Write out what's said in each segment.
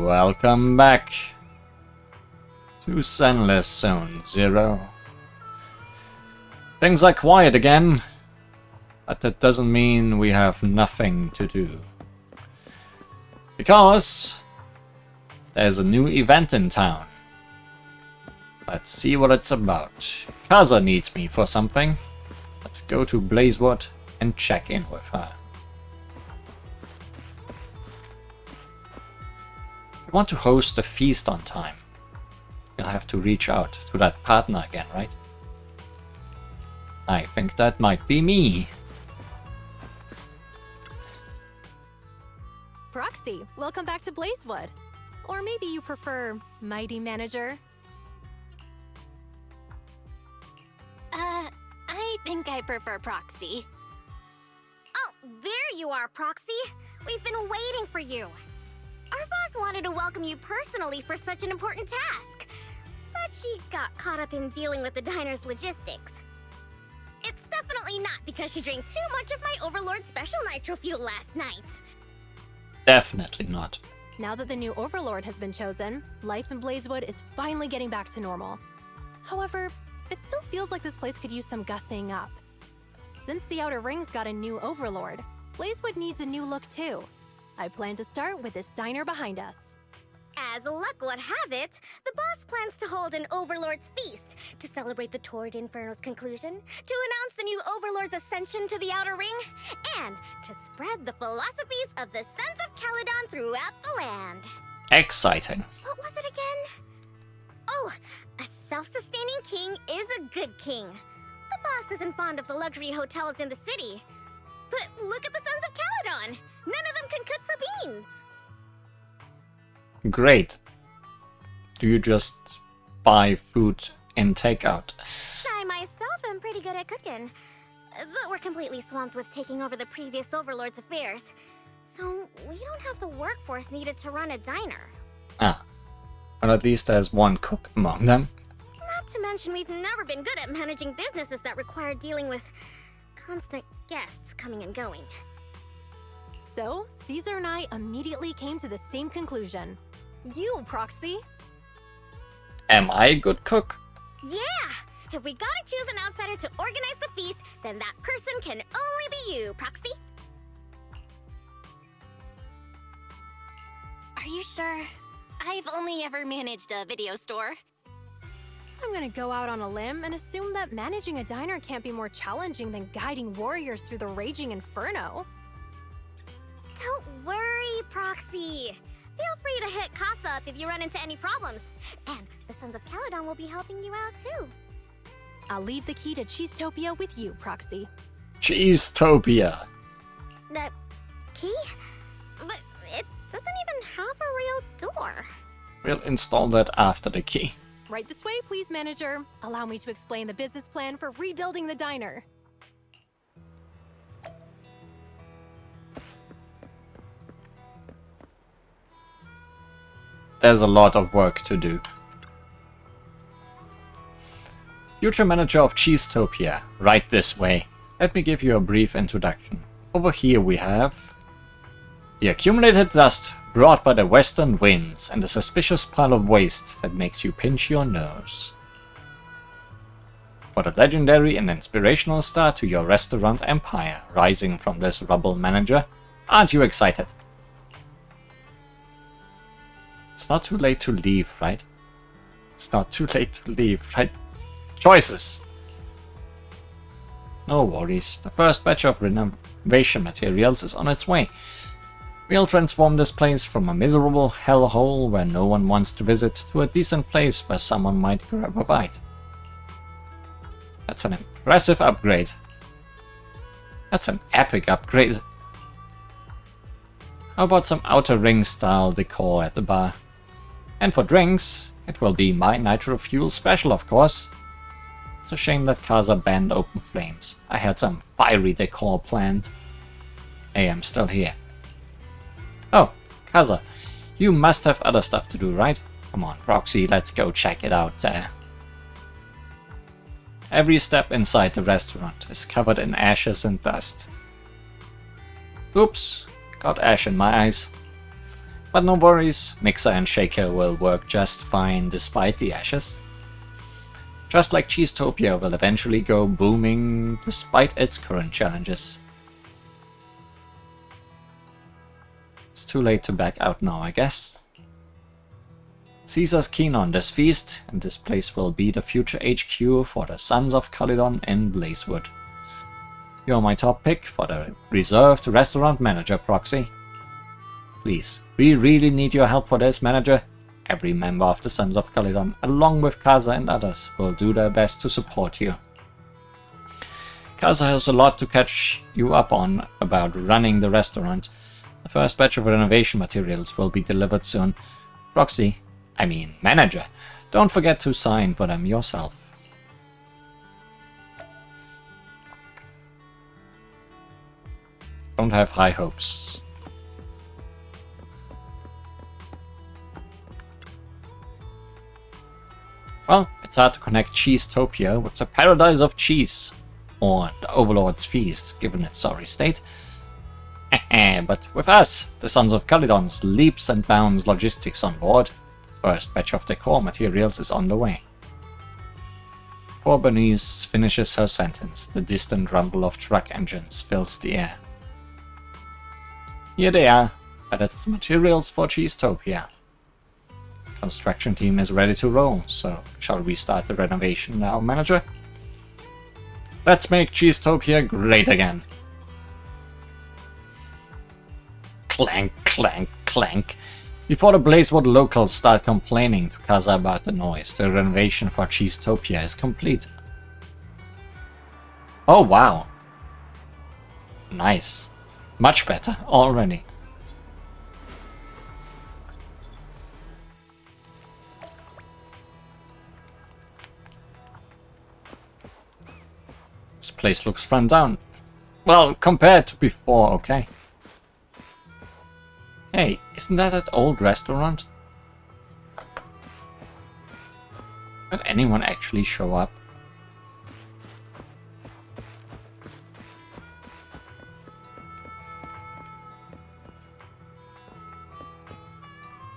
Welcome back to Zenless Zone 0. Things are quiet again, but that doesn't mean we have nothing to do. Because there's a new event in town. Let's see what it's about. Kaza needs me for something. Let's go to Blazewood and check in with her. You want to host a feast on time. You'll have to reach out to that partner again, right? I think that might be me. Proxy, welcome back to Blazewood. Or maybe you prefer Mighty Manager. I think I prefer Proxy. Oh, there you are, Proxy. We've been waiting for you. Our boss wanted to welcome you personally for such an important task, but she got caught up in dealing with the diner's logistics. It's definitely not because she drank too much of my Overlord Special Nitro Fuel last night. Definitely not. Now that the new Overlord has been chosen, life in Blazewood is finally getting back to normal. However, it still feels like this place could use some gussying up. Since the Outer Rings got a new Overlord, Blazewood needs a new look too. I plan to start with this diner behind us. As luck would have it, the boss plans to hold an Overlord's Feast to celebrate the Torrid Inferno's conclusion, to announce the new Overlord's ascension to the Outer Ring, and to spread the philosophies of the Sons of Caledon throughout the land. Exciting. What was it again? Oh, a self-sustaining king is a good king. The boss isn't fond of the luxury hotels in the city. But look at the Sons of Caledon! None of them can cook for beans! Great. Do you just buy food and takeout? I myself am pretty good at cooking. But we're completely swamped with taking over the previous Overlord's affairs. So we don't have the workforce needed to run a diner. Ah. But at least there's one cook among them. Not to mention we've never been good at managing businesses that require dealing with constant guests coming and going. So, Caesar and I immediately came to the same conclusion. You, Proxy! Am I a good cook? Yeah! If we gotta choose an outsider to organize the feast, then that person can only be you, Proxy. Are you sure? I've only ever managed a video store. I'm gonna go out on a limb and assume that managing a diner can't be more challenging than guiding warriors through the raging inferno. Don't worry, Proxy. Feel free to hit Casa up if you run into any problems. And the Sons of Caledon will be helping you out too. I'll leave the key to Cheesetopia with you, Proxy. Cheesetopia. The key? But it doesn't even have a real door. We'll install that after the key. Right this way, please, manager. Allow me to explain the business plan for rebuilding the diner. There's a lot of work to do. Future manager of Cheesetopia, right this way. Let me give you a brief introduction. Over here we have the accumulated dust brought by the western winds and the suspicious pile of waste that makes you pinch your nose. What a legendary and inspirational start to your restaurant empire rising from this rubble, manager. Aren't you excited? It's not too late to leave, right? It's not too late to leave, right? Choices! No worries, the first batch of renovation materials is on its way. We'll transform this place from a miserable hellhole where no one wants to visit to a decent place where someone might grab a bite. That's an impressive upgrade. That's an epic upgrade. How about some Outer Ring style decor at the bar? And for drinks, it will be my Nitro Fuel special, of course. It's a shame that Kaza banned open flames. I had some fiery decor planned. Hey, I'm still here. Oh, Kaza, you must have other stuff to do, right? Come on, Roxy, let's go check it out there. Every step inside the restaurant is covered in ashes and dust. Oops, got ash in my eyes. But no worries, Mixer and Shaker will work just fine despite the ashes. Just like Cheesetopia will eventually go booming despite its current challenges. It's too late to back out now, I guess. Caesar's keen on this feast, and this place will be the future HQ for the Sons of Calydon in Blazewood. You're my top pick for the reserved restaurant manager proxy. Please, we really need your help for this, manager. Every member of the Sons of Calydon, along with Kaza and others, will do their best to support you. Kaza has a lot to catch you up on about running the restaurant. The first batch of renovation materials will be delivered soon. Proxy, I mean manager, don't forget to sign for them yourself. Don't have high hopes. Well, it's hard to connect Cheesetopia with the Paradise of Cheese, or the Overlord's Feast, given its sorry state. But with us, the Sons of Calydon's leaps and bounds logistics on board, the first batch of decor materials is on the way. Before Bernice finishes her sentence, the distant rumble of truck engines fills the air. Here they are, but it's materials for Cheesetopia. Construction team is ready to roll, so shall we start the renovation now, manager? Let's make Cheesetopia great again. Clank, clank, clank. Before the Blazewood locals start complaining to Kaza about the noise, the renovation for Cheesetopia is complete. Oh wow. Nice. Much better already. This place looks run down. Well, compared to before, okay? Hey, isn't that old restaurant? Will anyone actually show up?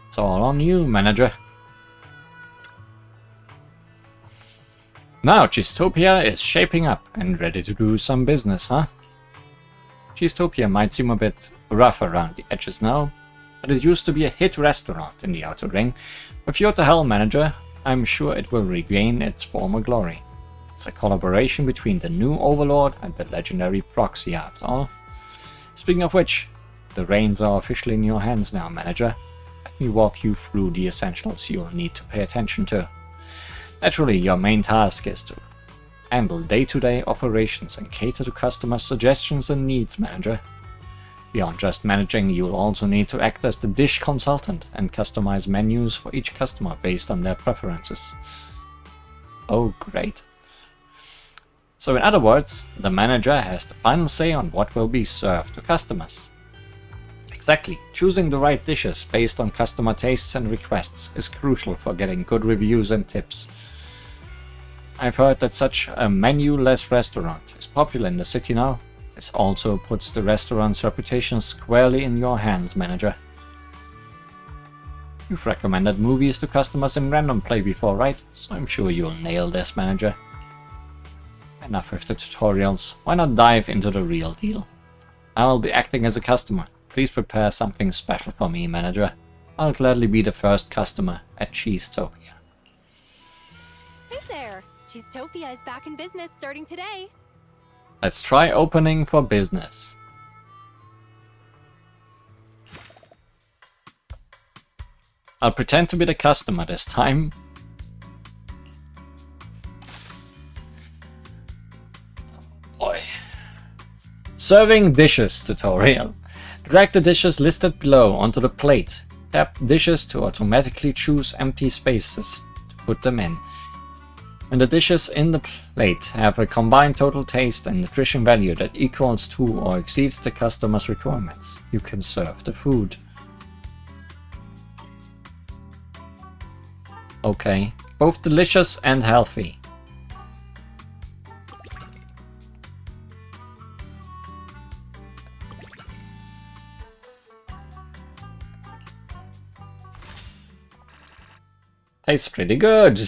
It's all on you, manager. Now Cheesetopia is shaping up and ready to do some business, huh? Cheesetopia might seem a bit rough around the edges now, but it used to be a hit restaurant in the Outer Ring. With you at the helm, manager, I'm sure it will regain its former glory. It's a collaboration between the new Overlord and the legendary Proxy, after all. Speaking of which, the reins are officially in your hands now, manager. Let me walk you through the essentials you'll need to pay attention to. Naturally, your main task is to handle day-to-day operations and cater to customers' suggestions and needs, manager. Beyond just managing, you'll also need to act as the dish consultant and customize menus for each customer based on their preferences. Oh, great. So in other words, the manager has the final say on what will be served to customers. Exactly, choosing the right dishes based on customer tastes and requests is crucial for getting good reviews and tips. I've heard that such a menu-less restaurant is popular in the city now. This also puts the restaurant's reputation squarely in your hands, manager. You've recommended movies to customers in random play before, right? So I'm sure you'll nail this, manager. Enough with the tutorials, why not dive into the real deal? I will be acting as a customer. Please prepare something special for me, manager. I'll gladly be the first customer at Cheesetopia. Hey there! Cheesetopia is back in business starting today. Let's try opening for business. I'll pretend to be the customer this time. Boy. Serving dishes tutorial. Drag the dishes listed below onto the plate. Tap dishes to automatically choose empty spaces to put them in. When the dishes in the plate have a combined total taste and nutrition value that equals to or exceeds the customer's requirements, you can serve the food. Okay, both delicious and healthy. Tastes pretty good.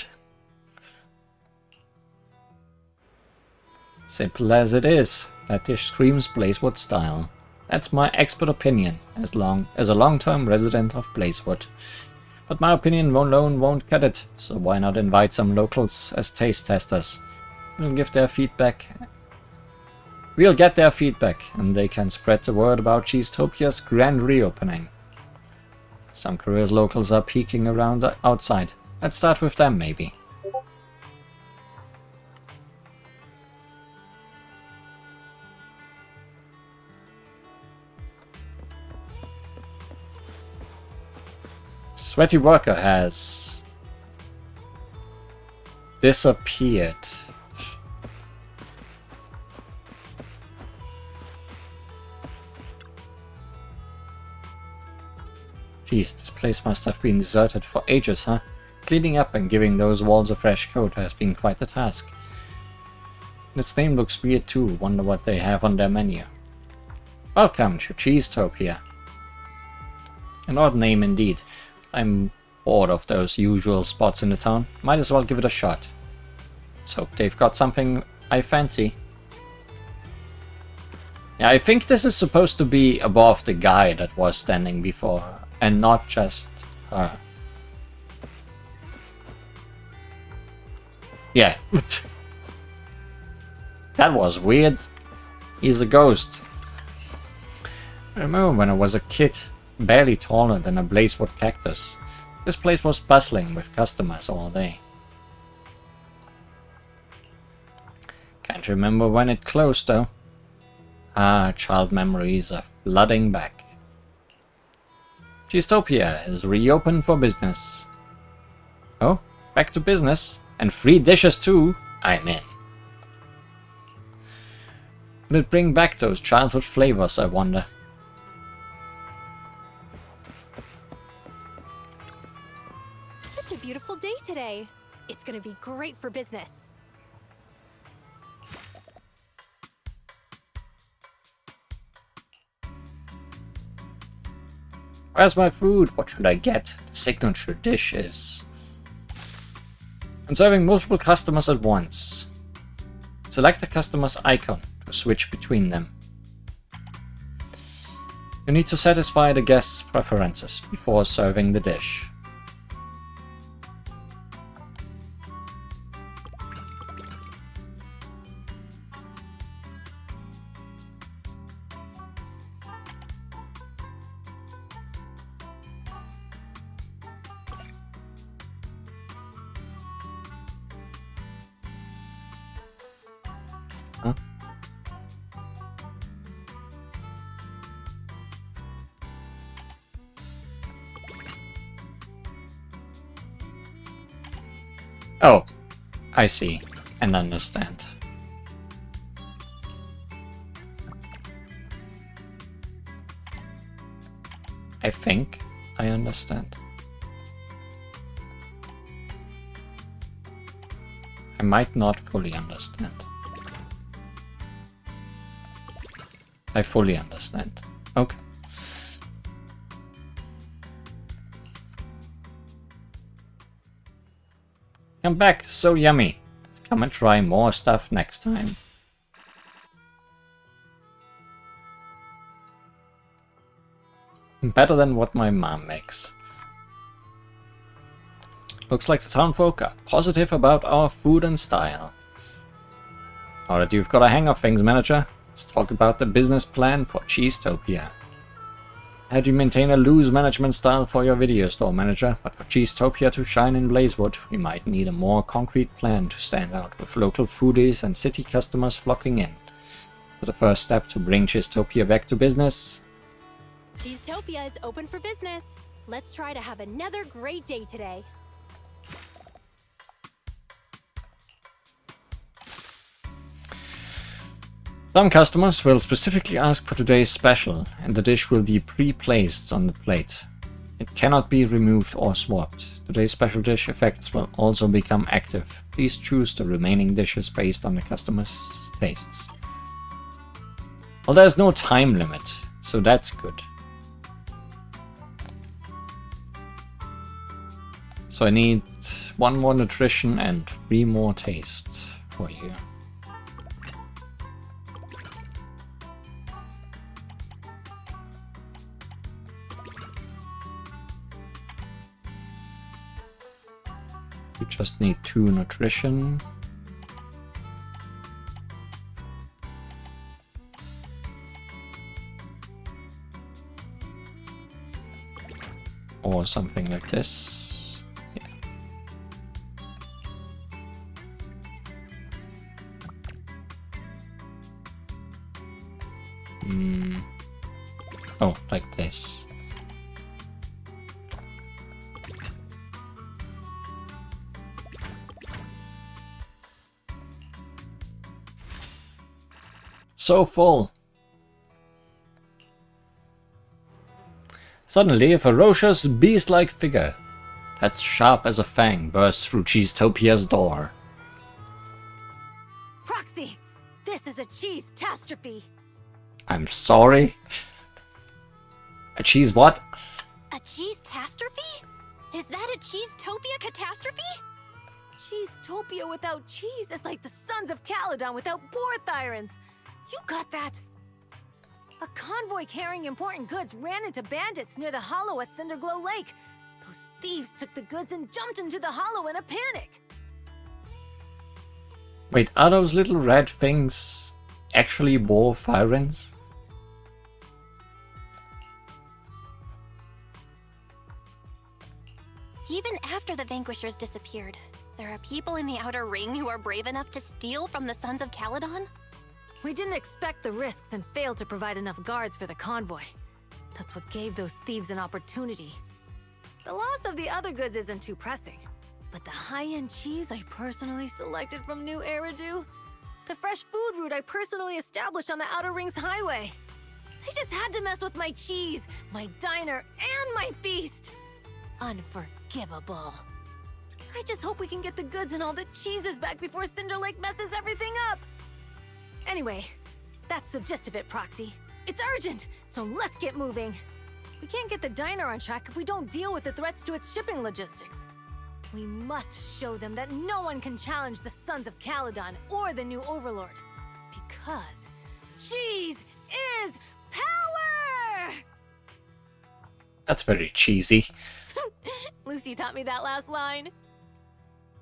Simple as it is, that dish screams Blazewood style. That's my expert opinion, as a long-term resident of Blazewood. But my opinion alone won't cut it, so why not invite some locals as taste testers? We'll get their feedback, and they can spread the word about Cheesetopia's grand reopening. Some curious locals are peeking around outside. Let's start with them, maybe. Sweaty worker has disappeared. Geez, this place must have been deserted for ages, huh? Cleaning up and giving those walls a fresh coat has been quite the task. This name looks weird too, wonder what they have on their menu. Welcome to Cheesetopia. An odd name indeed. I'm bored of those usual spots in the town. Might as well give it a shot. Let's hope they've got something I fancy. Yeah, I think this is supposed to be above the guy that was standing before her, and not just her. Yeah. That was weird. He's a ghost. I remember when I was a kid, barely taller than a Blazewood cactus. This place was bustling with customers all day. Can't remember when it closed though. Ah, child memories are flooding back. Cheesetopia is reopened for business. Oh, back to business? And free dishes too? I'm in. Will it bring back those childhood flavors, I wonder? Such a beautiful day today. It's gonna be great for business. Where's my food? What should I get? The signature dish is... And serving multiple customers at once. Select the customer's icon to switch between them. You need to satisfy the guest's preferences before serving the dish. Huh? Oh, I see and understand. I think I understand. I might not fully understand. I fully understand. Okay. Come back, so yummy. Let's come and try more stuff next time. Better than what my mom makes. Looks like the townfolk are positive about our food and style. Now that you've got a hang of things, manager, let's talk about the business plan for Cheesetopia. How do you maintain a loose management style for your video store, manager? But for Cheesetopia to shine in Blazewood, we might need a more concrete plan to stand out, with local foodies and city customers flocking in. So the first step to bring Cheesetopia back to business. Cheesetopia is open for business. Let's try to have another great day today. Some customers will specifically ask for today's special, and the dish will be pre-placed on the plate. It cannot be removed or swapped. Today's special dish effects will also become active. Please choose the remaining dishes based on the customer's tastes. Well, there's no time limit, so that's good. So I need 1 more nutrition and 3 more taste for you. You just need 2 nutrition. Or something like this. Yeah. Oh, like this. So full. Suddenly, a ferocious, beast-like figure, that's sharp as a fang, bursts through Cheesetopia's door. Proxy! This is a cheese-tastrophe! I'm sorry? A cheese what? A cheese-tastrophe? Is that a cheese-topia catastrophe? Cheesetopia without cheese is like the Sons of Caledon without Borthyrans! You got that? A convoy carrying important goods ran into bandits near the hollow at Cinderglow Lake. Those thieves took the goods and jumped into the hollow in a panic. Wait, are those little red things actually Borthyrans? Even after the Vanquishers disappeared, there are people in the Outer Ring who are brave enough to steal from the Sons of Caledon? We didn't expect the risks and failed to provide enough guards for the convoy. That's what gave those thieves an opportunity. The loss of the other goods isn't too pressing, but the high-end cheese I personally selected from New Eridu, the fresh food route I personally established on the Outer Rings highway. They just had to mess with my cheese, my diner, and my feast. Unforgivable. I just hope we can get the goods and all the cheeses back before Cinder Lake messes everything up. Anyway, that's the gist of it, Proxy. It's urgent, so let's get moving. We can't get the diner on track if we don't deal with the threats to its shipping logistics. We must show them that no one can challenge the Sons of Caledon or the new Overlord. Because cheese is power! That's very cheesy. Lucy taught me that last line.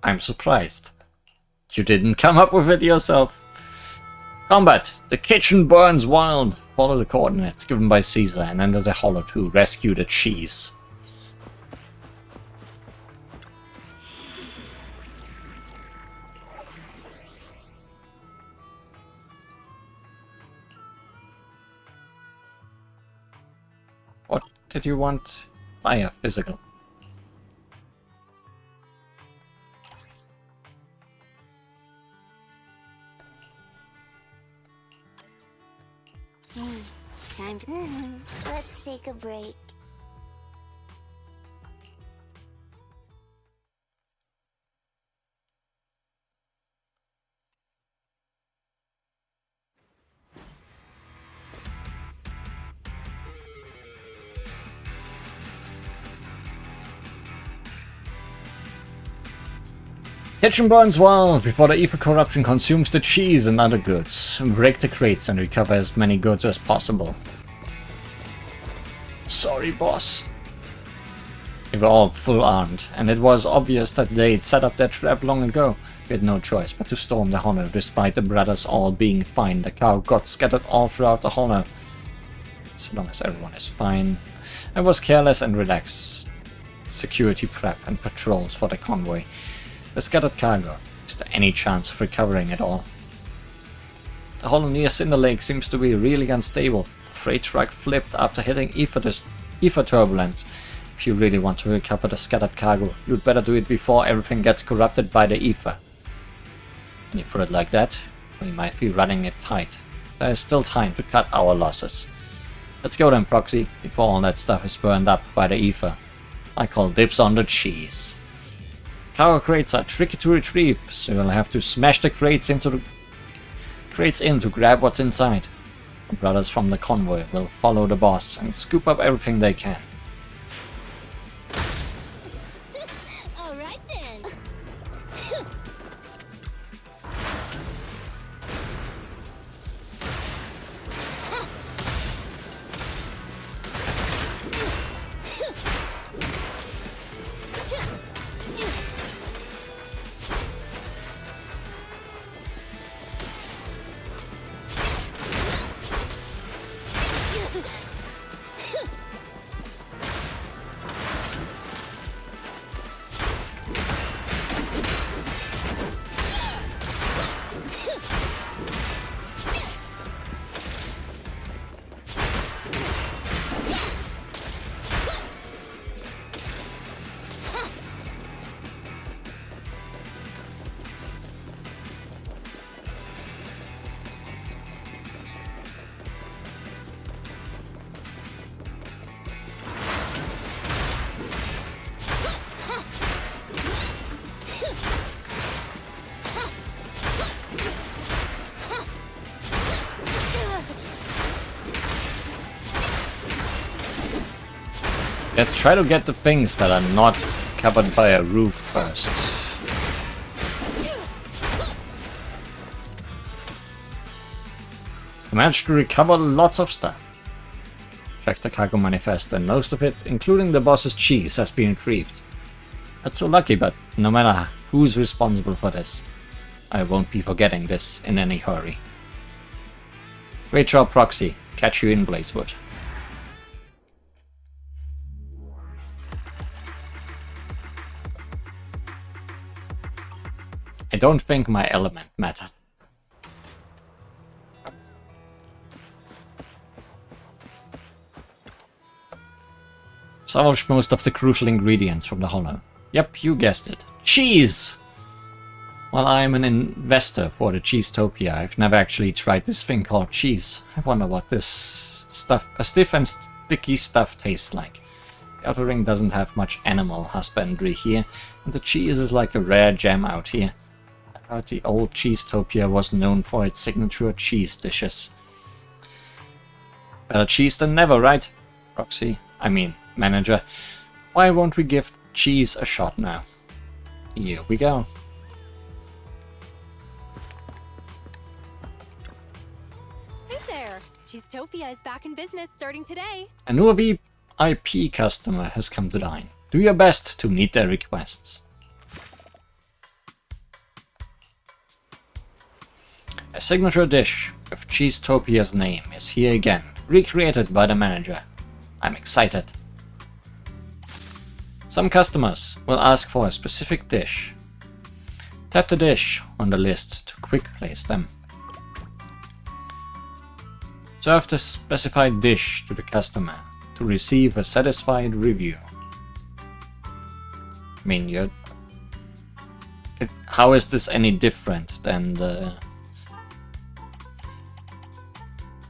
I'm surprised. You didn't come up with it yourself. Combat! The kitchen burns wild! Follow the coordinates given by Caesar and enter the hollow to rescue the cheese. What did you want? Fire, physical. Time. Let's take a break. Kitchen burns wild before the evil corruption consumes the cheese and other goods. Break the crates and recover as many goods as possible. Sorry, boss. They were all full armed, and it was obvious that they'd set up their trap long ago. We had no choice but to storm the hollow. Despite the brothers all being fine, the cow got scattered all throughout the hollow. So long as everyone is fine. I was careless and relaxed. Security prep and patrols for the convoy. The scattered cargo. Is there any chance of recovering it all? The hollow near Cinder Lake seems to be really unstable. The freight truck flipped after hitting ether turbulence. If you really want to recover the scattered cargo, you'd better do it before everything gets corrupted by the ether. When you put it like that, we might be running it tight. There is still time to cut our losses. Let's go then, Proxy, before all that stuff is burned up by the ether. I call dibs on the cheese. Cargo crates are tricky to retrieve, so you'll have to smash the crates in to grab what's inside. The brothers from the convoy will follow the boss and scoop up everything they can. Let's try to get the things that are not covered by a roof first. I managed to recover lots of stuff. Check the cargo manifest, and most of it, including the boss's cheese, has been retrieved. That's so lucky, but no matter who's responsible for this, I won't be forgetting this in any hurry. Great job, Proxy. Catch you in Blazewood. I don't think my element mattered. Salvaged most of the crucial ingredients from the hollow. Yep, you guessed it. Cheese! While I'm an investor for the Cheesetopia, I've never actually tried this thing called cheese. I wonder what this stuff, a stiff and sticky stuff, tastes like. The outer ring doesn't have much animal husbandry here, and the cheese is like a rare gem out here. I heard the old Cheesetopia was known for its signature cheese dishes. Better cheese than never, right? Roxy, I mean, manager. Why won't we give cheese a shot now? Here we go. Hey there! Cheesetopia is back in business starting today. A new VIP customer has come to dine. Do your best to meet their requests. A signature dish with Cheesetopia's name is here again, recreated by the manager. I'm excited. Some customers will ask for a specific dish. Tap the dish on the list to quick place them. Serve the specified dish to the customer to receive a satisfied review. I mean, how is this any different than the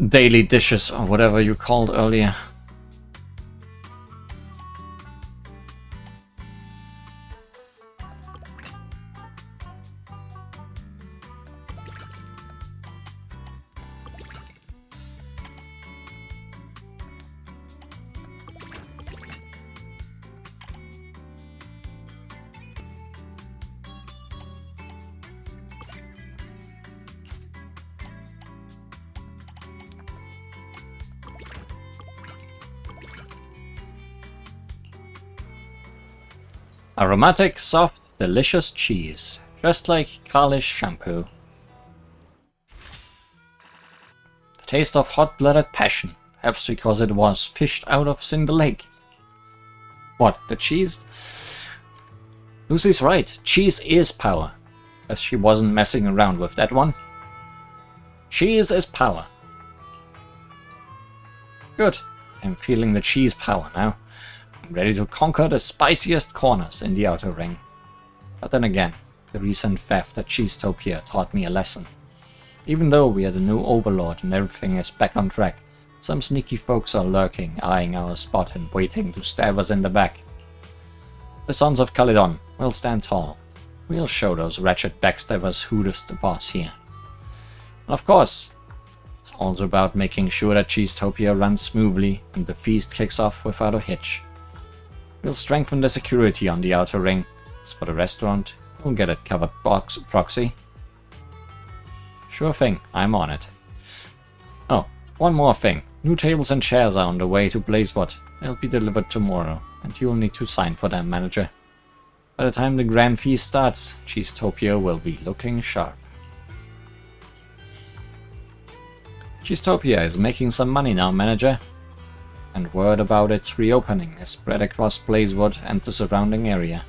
daily dishes or whatever you called earlier? Aromatic, soft, delicious cheese, just like Carlish shampoo. The taste of hot-blooded passion, perhaps because it was fished out of Cinder Lake. What, the cheese? Lucy's right, cheese is power. Guess she wasn't messing around with that one. Cheese is power. Good, I'm feeling the cheese power now. I'm ready to conquer the spiciest corners in the outer ring. But then again, the recent theft at Cheesetopia taught me a lesson. Even though we are the new overlord and everything is back on track, some sneaky folks are lurking, eyeing our spot and waiting to stab us in the back. The Sons of Caledon will stand tall. We'll show those wretched backstabbers who's the boss here. And of course, it's also about making sure that Cheesetopia runs smoothly and the feast kicks off without a hitch. We'll strengthen the security on the outer ring. As for the restaurant, we'll get it covered, Proxy. Sure thing, I'm on it. Oh, one more thing. New tables and chairs are on the way to Blazewood. They'll be delivered tomorrow, and you'll need to sign for them, manager. By the time the grand feast starts, Cheesetopia will be looking sharp. Cheesetopia is making some money now, manager. And word about its reopening is spread across Blazewood and the surrounding area.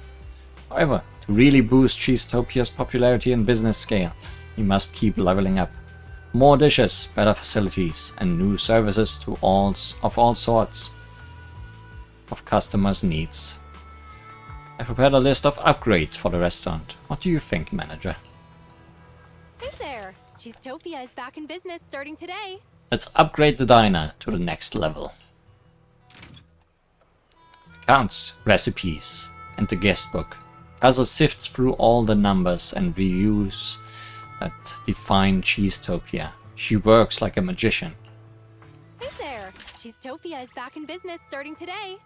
However, to really boost Cheesetopia's popularity and business scale, we must keep leveling up. More dishes, better facilities, and new services to all sorts of customers' needs. I prepared a list of upgrades for the restaurant. What do you think, manager? Hey there! Cheesetopia is back in business starting today. Let's upgrade the diner to the next level. Accounts, recipes, and the guest book. Kaza sifts through all the numbers and reviews that define Cheesetopia. She works like a magician. Hey there! Cheesetopia is back in business starting today.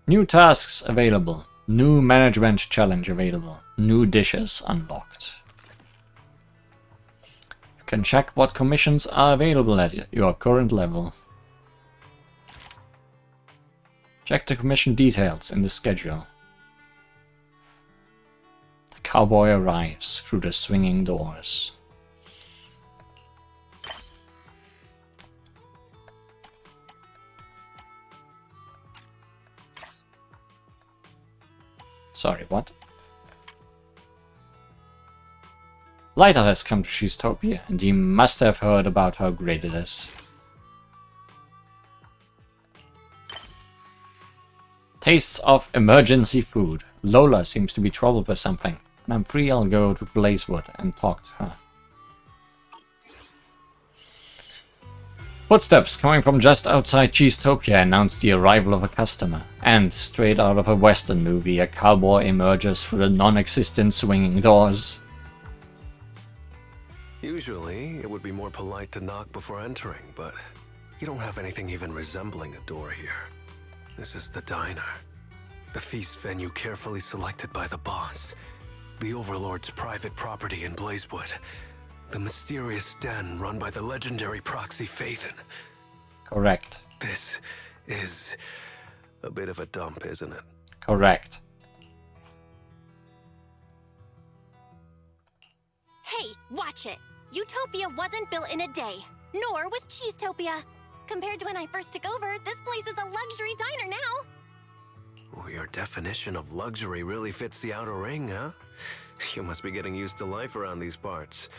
New tasks available. New management challenge available. New dishes unlocked. You can check what commissions are available at your current level. Check the commission details in the schedule. The cowboy arrives through the swinging doors. Sorry, what? Lighter has come to Cheesetopia, and he must have heard about how great it is. Tastes of emergency food. Lola seems to be troubled with something. When I'm free, I'll go to Blazewood and talk to her. Footsteps coming from just outside Cheesetopia announce the arrival of a customer, and, straight out of a western movie, a cowboy emerges through the non-existent swinging doors. Usually, it would be more polite to knock before entering, but you don't have anything even resembling a door here. This is the diner. The feast venue carefully selected by the boss. The Overlord's private property in Blazewood. The mysterious den run by the legendary proxy Phaethon. Correct. This is a bit of a dump, isn't it? Correct. Hey, watch it! Utopia wasn't built in a day, nor was Cheesetopia. Compared to when I first took over, this place is a luxury diner now. Oh, your definition of luxury really fits the outer ring, huh? You must be getting used to life around these parts.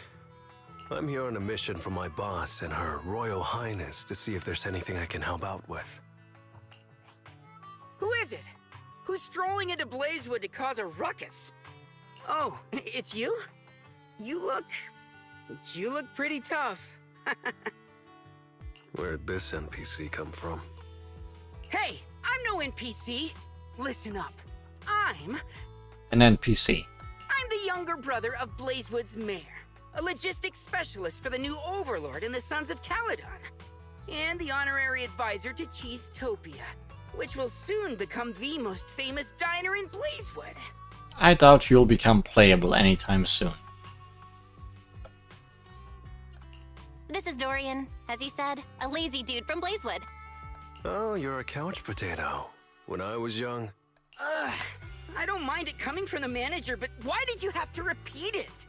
I'm here on a mission from my boss and her Royal Highness to see if there's anything I can help out with. Who is it? Who's strolling into Blazewood to cause a ruckus? Oh, it's you? You look pretty tough. Where'd this NPC come from? Hey, I'm no NPC. Listen up. I'm An NPC. the younger brother of Blazewood's mayor, a logistics specialist for the new Overlord and the Sons of Caledon, and the honorary advisor to Cheesetopia, which will soon become the most famous diner in Blazewood. I doubt you'll become playable anytime soon. This is Dorian, as he said, a lazy dude from Blazewood. Oh, you're a couch potato. When I was young... I don't mind it coming from the manager, but why did you have to repeat it?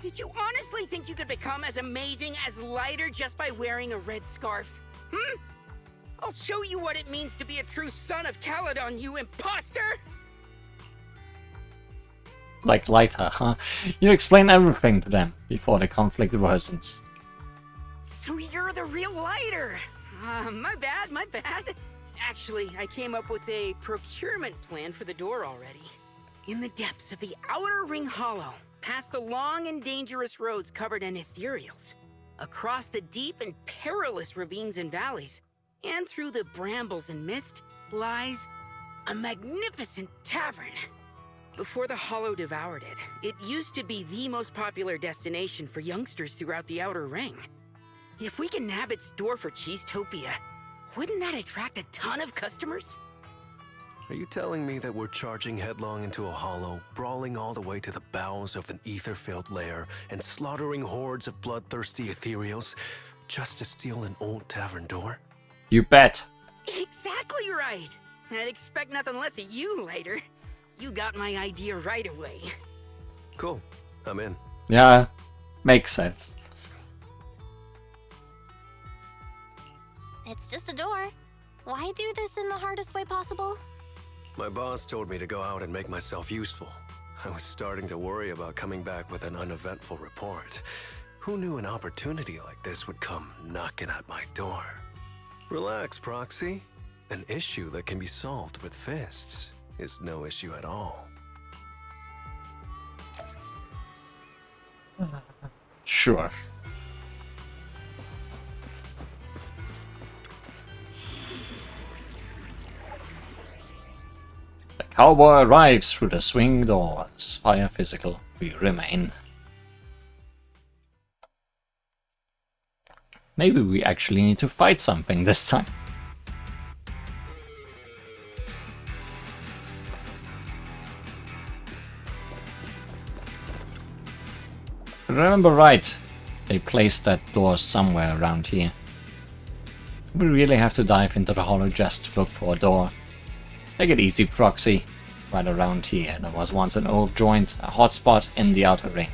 Did you honestly think you could become as amazing as Lighter just by wearing a red scarf? I'll show you what it means to be a true son of Caledon, you imposter! Like Lighter, huh? You explain everything to them before the conflict worsens. So you're the real Lighter! My bad. Actually, I came up with a procurement plan for the door already. In the depths of the Outer Ring Hollow, past the long and dangerous roads covered in Ethereals, across the deep and perilous ravines and valleys, and through the brambles and mist, lies a magnificent tavern. Before the Hollow devoured it, it used to be the most popular destination for youngsters throughout the Outer Ring. If we can nab its door for Cheesetopia, wouldn't that attract a ton of customers? Are you telling me that we're charging headlong into a hollow, brawling all the way to the bowels of an ether-filled lair, and slaughtering hordes of bloodthirsty ethereals just to steal an old tavern door? You bet. Exactly right! I'd expect nothing less of you, Lighter. You got my idea right away. Cool. I'm in. Yeah, makes sense. It's just a door. Why do this in the hardest way possible? My boss told me to go out and make myself useful. I was starting to worry about coming back with an uneventful report. Who knew an opportunity like this would come knocking at my door? Relax, Proxy. An issue that can be solved with fists is no issue at all. Sure. The cowboy arrives through the swing doors. Fire physical, we remain. Maybe we actually need to fight something this time. If I remember right, they placed that door somewhere around here. We really have to dive into the hollow just to look for a door. Take it easy, Proxy. Right around here, there was once an old joint, a hotspot in the outer ring,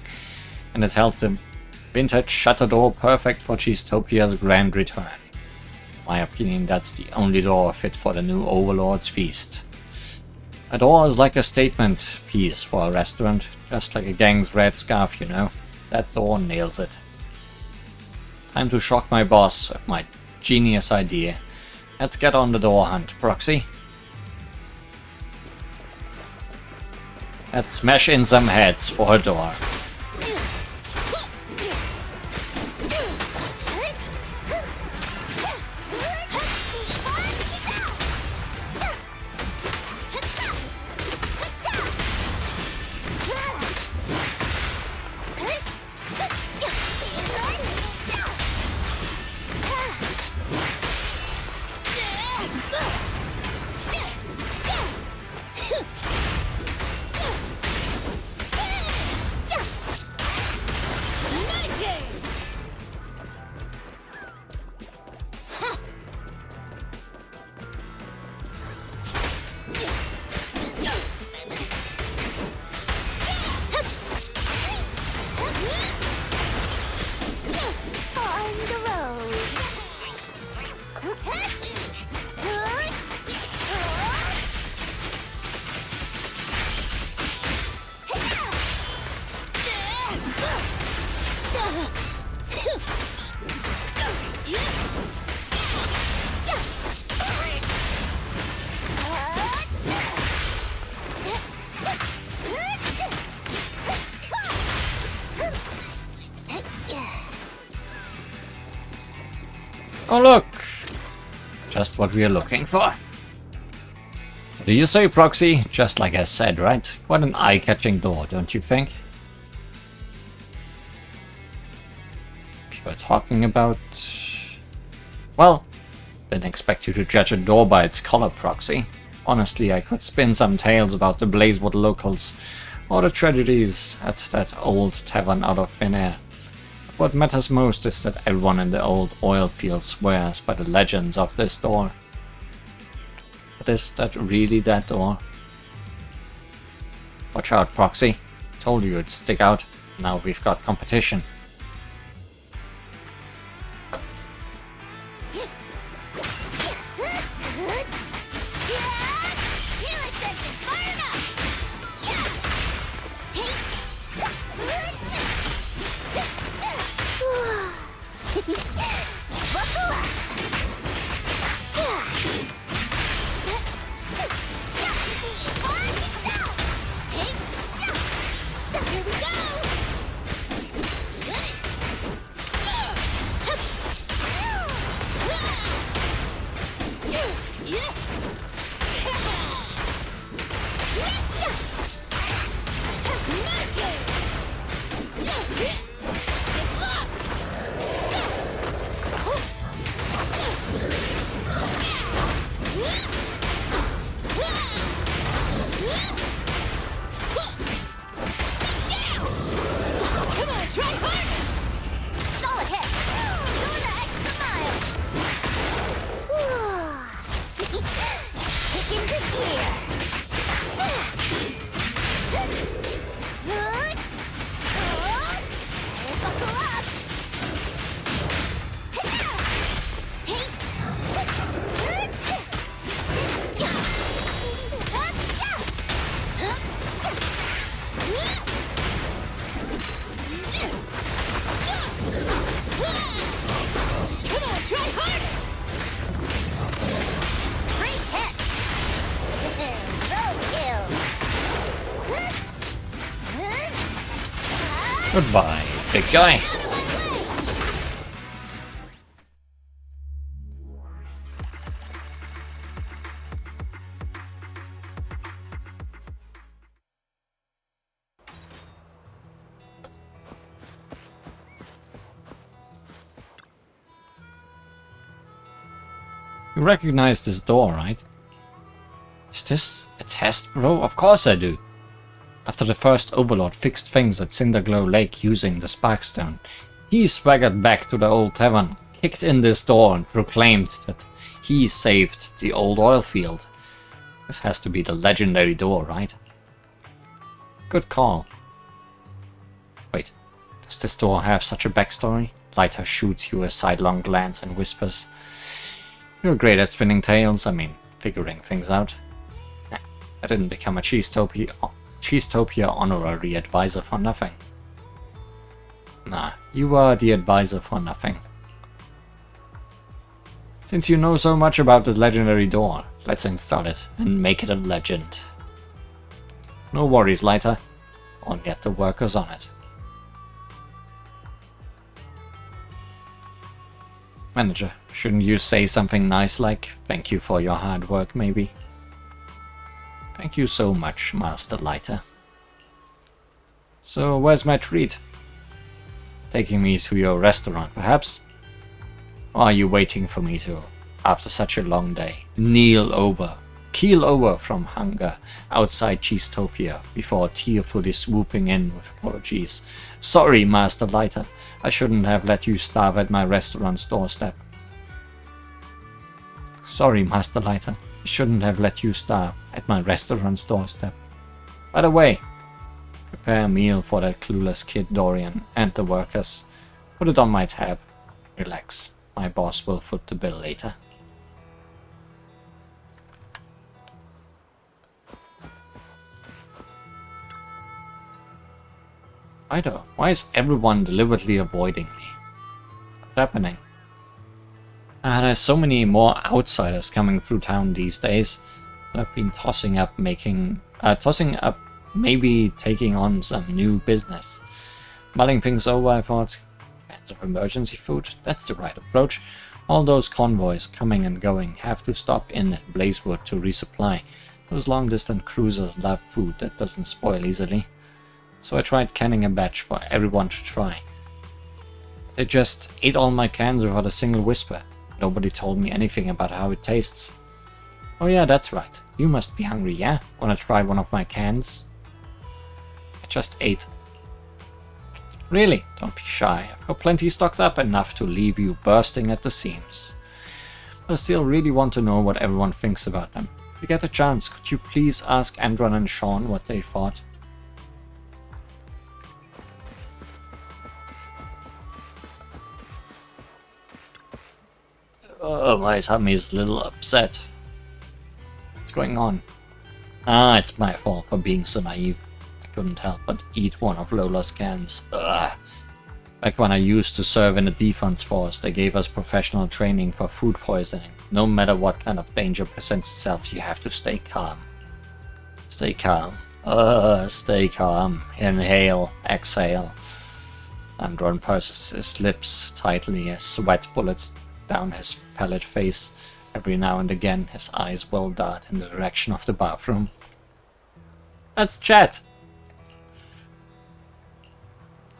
and it held the vintage shutter door perfect for Cheesetopia's grand return. In my opinion, that's the only door fit for the new Overlord's feast. A door is like a statement piece for a restaurant, just like a gang's red scarf, you know. That door nails it. Time to shock my boss with my genius idea. Let's get on the door hunt, Proxy. Let's smash in some heads for a door. Oh look! Just what we are looking for. What do you say, Proxy? Just like I said, right? What an eye-catching door, don't you think? If you are talking about... Well, didn't expect you to judge a door by its color, Proxy. Honestly, I could spin some tales about the Blazewood locals, or the tragedies at that old tavern out of thin air. What matters most is that everyone in the old oil field swears by the legends of this door. But is that really that door? Watch out, Proxy. Told you it'd stick out. Now we've got competition. Goodbye, big guy. You recognize this door, right? Is this a test, bro? Of course I do. After the first Overlord fixed things at Cinderglow Lake using the Sparkstone, he swaggered back to the old tavern, kicked in this door and proclaimed that he saved the old oil field. This has to be the legendary door, right? Good call. Wait, does this door have such a backstory? Leiter shoots you a sidelong glance and whispers, "You're great at spinning tales, I mean, figuring things out." I didn't become a Cheesetopia honorary advisor for nothing. Nah, you are the advisor for nothing. Since you know so much about this legendary door, let's install it and make it a legend. No worries, Leiter. I'll get the workers on it. Manager, shouldn't you say something nice like, "Thank you for your hard work," maybe? Thank you so much, Master Leiter. So, where's my treat? Taking me to your restaurant, perhaps? Or are you waiting for me to, after such a long day, keel over from hunger outside Cheesetopia before tearfully swooping in with apologies? Sorry, Master Leiter, I shouldn't have let you starve at my restaurant's doorstep. Sorry, Master Leiter, I shouldn't have let you starve at my restaurant's doorstep. By the way, prepare a meal for that clueless kid Dorian and the workers. Put it on my tab. Relax, my boss will foot the bill later. Why is everyone deliberately avoiding me? What's happening? There's so many more outsiders coming through town these days. I've been tossing up maybe taking on some new business. Mulling things over, I thought, cans of emergency food, that's the right approach. All those convoys coming and going have to stop in at Blazewood to resupply. Those long-distance cruisers love food that doesn't spoil easily. So I tried canning a batch for everyone to try. They just ate all my cans without a single whisper. Nobody told me anything about how it tastes. Oh yeah, that's right. You must be hungry, yeah? Wanna try one of my cans? I just ate. Really? Don't be shy. I've got plenty stocked up, enough to leave you bursting at the seams. But I still really want to know what everyone thinks about them. If you get a chance, could you please ask Andron and Sean what they thought? Oh, my tummy's a little upset. What's going on? Ah, it's my fault for being so naive. I couldn't help but eat one of Lola's cans. Ugh. Back when I used to serve in the defense force, they gave us professional training for food poisoning. No matter what kind of danger presents itself, you have to stay calm. Stay calm. Stay calm. Inhale, exhale. Andron purses his lips tightly as sweat bullets down his pallid face. Every now and again, his eyes will dart in the direction of the bathroom. Let's chat!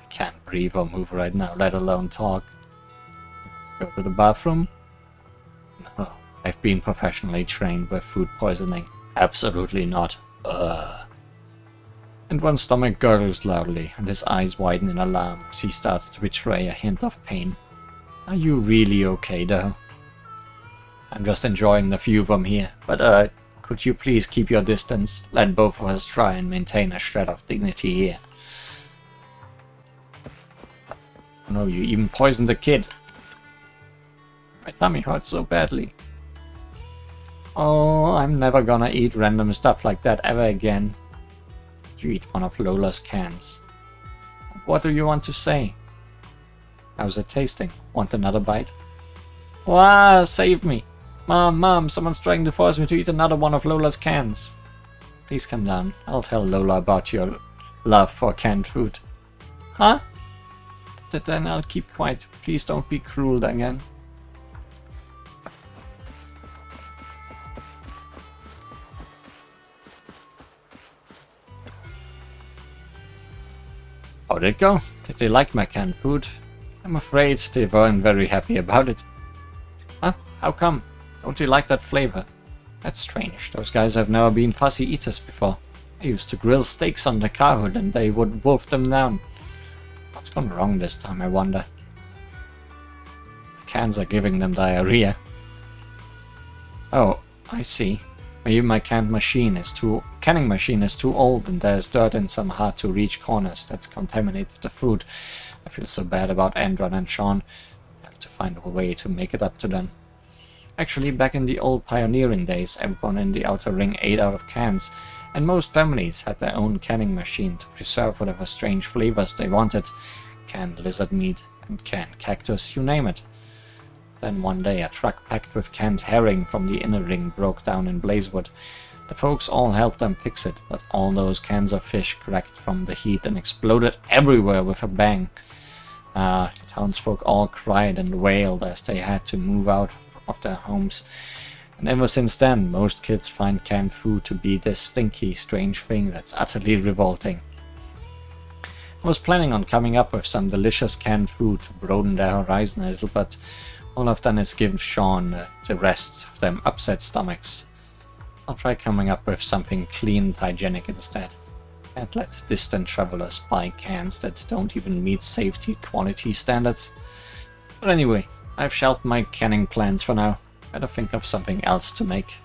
I can't breathe or move right now, let alone talk. Go to the bathroom? No, I've been professionally trained with food poisoning. Absolutely not. And one's stomach gurgles loudly, and his eyes widen in alarm as he starts to betray a hint of pain. Are you really okay, though? I'm just enjoying the view from here, but could you please keep your distance? Let both of us try and maintain a shred of dignity here. Oh no, you even poisoned the kid. My tummy hurts so badly. Oh, I'm never gonna eat random stuff like that ever again. You eat one of Lola's cans. What do you want to say? How's it tasting? Want another bite? Wow, save me! Mom, someone's trying to force me to eat another one of Lola's cans. Please come down. I'll tell Lola about your love for canned food. Huh? Then I'll keep quiet. Please don't be cruel again. How'd it go? Did they like my canned food? I'm afraid they weren't very happy about it. Huh? How come? Don't you like that flavor? That's strange. Those guys have never been fussy eaters before. I used to grill steaks on the car hood and they would wolf them down. What's gone wrong this time, I wonder? The cans are giving them diarrhea. Oh, I see. Maybe my canning machine is too old and there's dirt in some hard to reach corners that's contaminated the food. I feel so bad about Andron and Sean. I have to find a way to make it up to them. Actually, back in the old pioneering days, everyone in the outer ring ate out of cans, and most families had their own canning machine to preserve whatever strange flavors they wanted. Canned lizard meat and canned cactus, you name it. Then one day a truck packed with canned herring from the inner ring broke down in Blazewood. The folks all helped them fix it, but all those cans of fish cracked from the heat and exploded everywhere with a bang. The townsfolk all cried and wailed as they had to move out of their homes. And ever since then, most kids find canned food to be this stinky, strange thing that's utterly revolting. I was planning on coming up with some delicious canned food to broaden their horizon a little, but all I've done is give Sean the rest of them upset stomachs. I'll try coming up with something clean and hygienic instead. Can't let distant travelers buy cans that don't even meet safety quality standards. But anyway, I've shelved my canning plans for now. Better think of something else to make.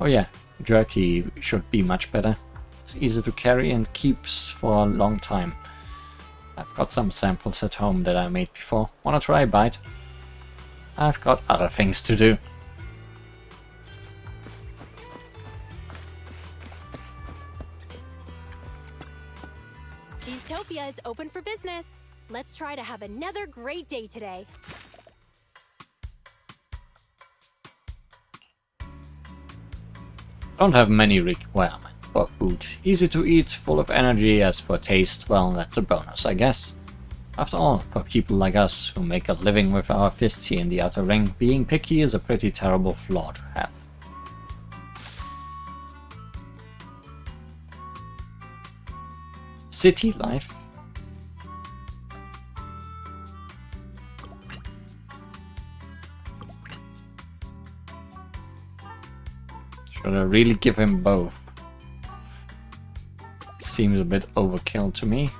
Oh yeah, jerky should be much better. It's easy to carry and keeps for a long time. I've got some samples at home that I made before. Wanna try a bite? I've got other things to do. Cheesetopia is open for business. Let's try to have another great day today. Don't have many requirements for food. Easy to eat, full of energy. As for taste, well, that's a bonus, I guess. After all, for people like us who make a living with our fists here in the outer ring, being picky is a pretty terrible flaw to have. City life. Should I really give him both? Seems a bit overkill to me.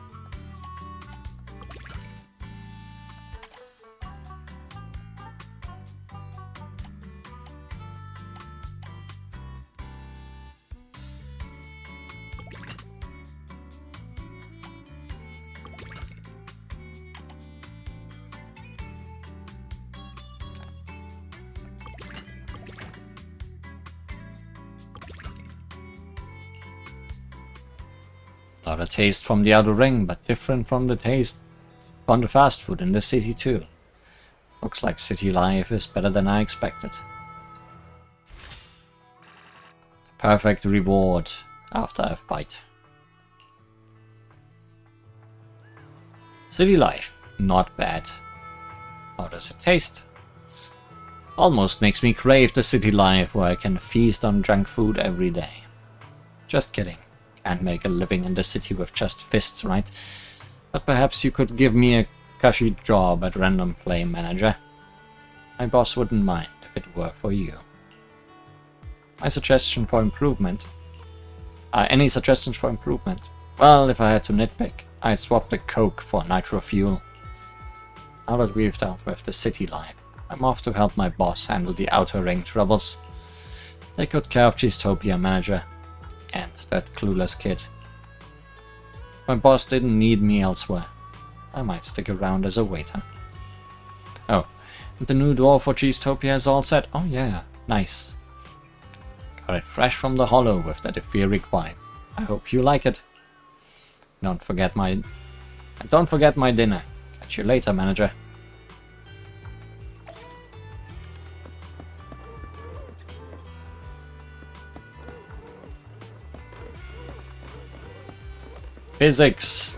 Not a taste from the outer ring, but different from the taste from the fast food in the city too. Looks like city life is better than I expected. The perfect reward after a fight. City life, not bad. How does it taste? Almost makes me crave the city life where I can feast on junk food every day. Just kidding. Can't make a living in the city with just fists, right? But perhaps you could give me a cushy job at Random Play Manager. My boss wouldn't mind if it were for you. My suggestion for improvement? Any suggestions for improvement? Well, if I had to nitpick, I'd swap the Coke for nitro fuel. Now that we've dealt with the city life, I'm off to help my boss handle the outer ring troubles. Take good care of Cheesetopia, Manager. And that clueless kid. My boss didn't need me elsewhere. I might stick around as a waiter. Oh, and the new door for Cheesetopia is all set. Oh yeah, nice. Got it fresh from the hollow with that etheric vibe. I hope you like it. Don't forget my dinner. Catch you later, Manager. Physics.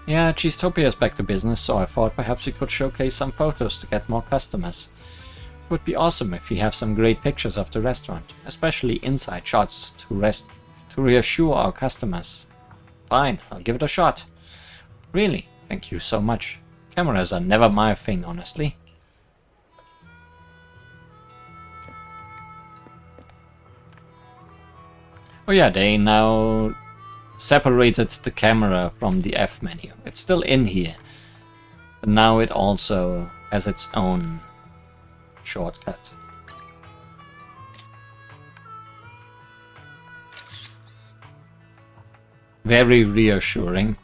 Yeah, Cheesetopia is back to business, so I thought perhaps we could showcase some photos to get more customers. It would be awesome if we have some great pictures of the restaurant, especially inside shots to reassure our customers. Fine, I'll give it a shot. Really, thank you so much. Cameras are never my thing, honestly. Oh yeah, they now separated the camera from the F menu. It's still in here, but now it also has its own shortcut. Very reassuring.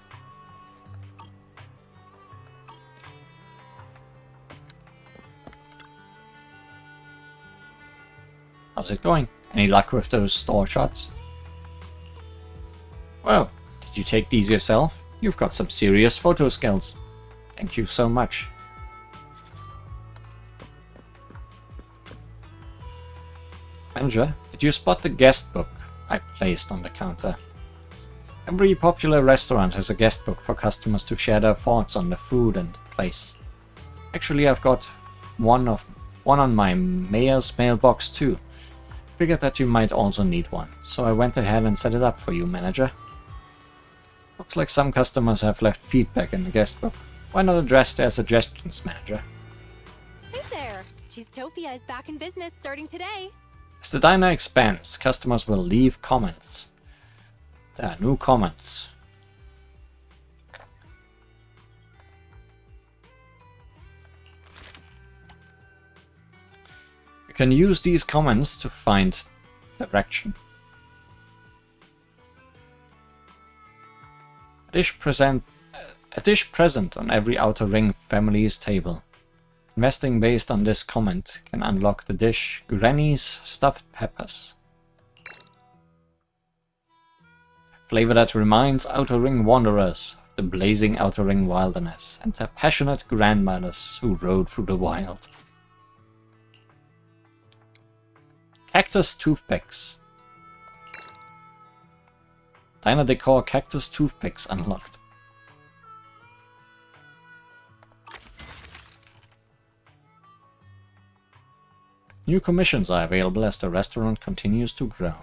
How's it going? Any luck with those store shots? Well, did you take these yourself? You've got some serious photo skills. Thank you so much. Manager, did you spot the guest book I placed on the counter? Every popular restaurant has a guest book for customers to share their thoughts on the food and place. Actually, I've got one on my mayor's mailbox too. Figured that you might also need one, so I went ahead and set it up for you, manager. Looks like some customers have left feedback in the guest book. Why not address their suggestions, manager? Hey there! Cheesetopia is back in business starting today. As the diner expands, customers will leave comments. There are new comments. You can use these comments to find direction. A dish present on every Outer Ring family's table. Investing based on this comment can unlock the dish Granny's Stuffed Peppers. Flavor that reminds Outer Ring wanderers of the blazing Outer Ring wilderness and their passionate grandmothers who rode through the wild. Cactus Toothpicks. Diner Decor Cactus Toothpicks unlocked. New commissions are available as the restaurant continues to grow.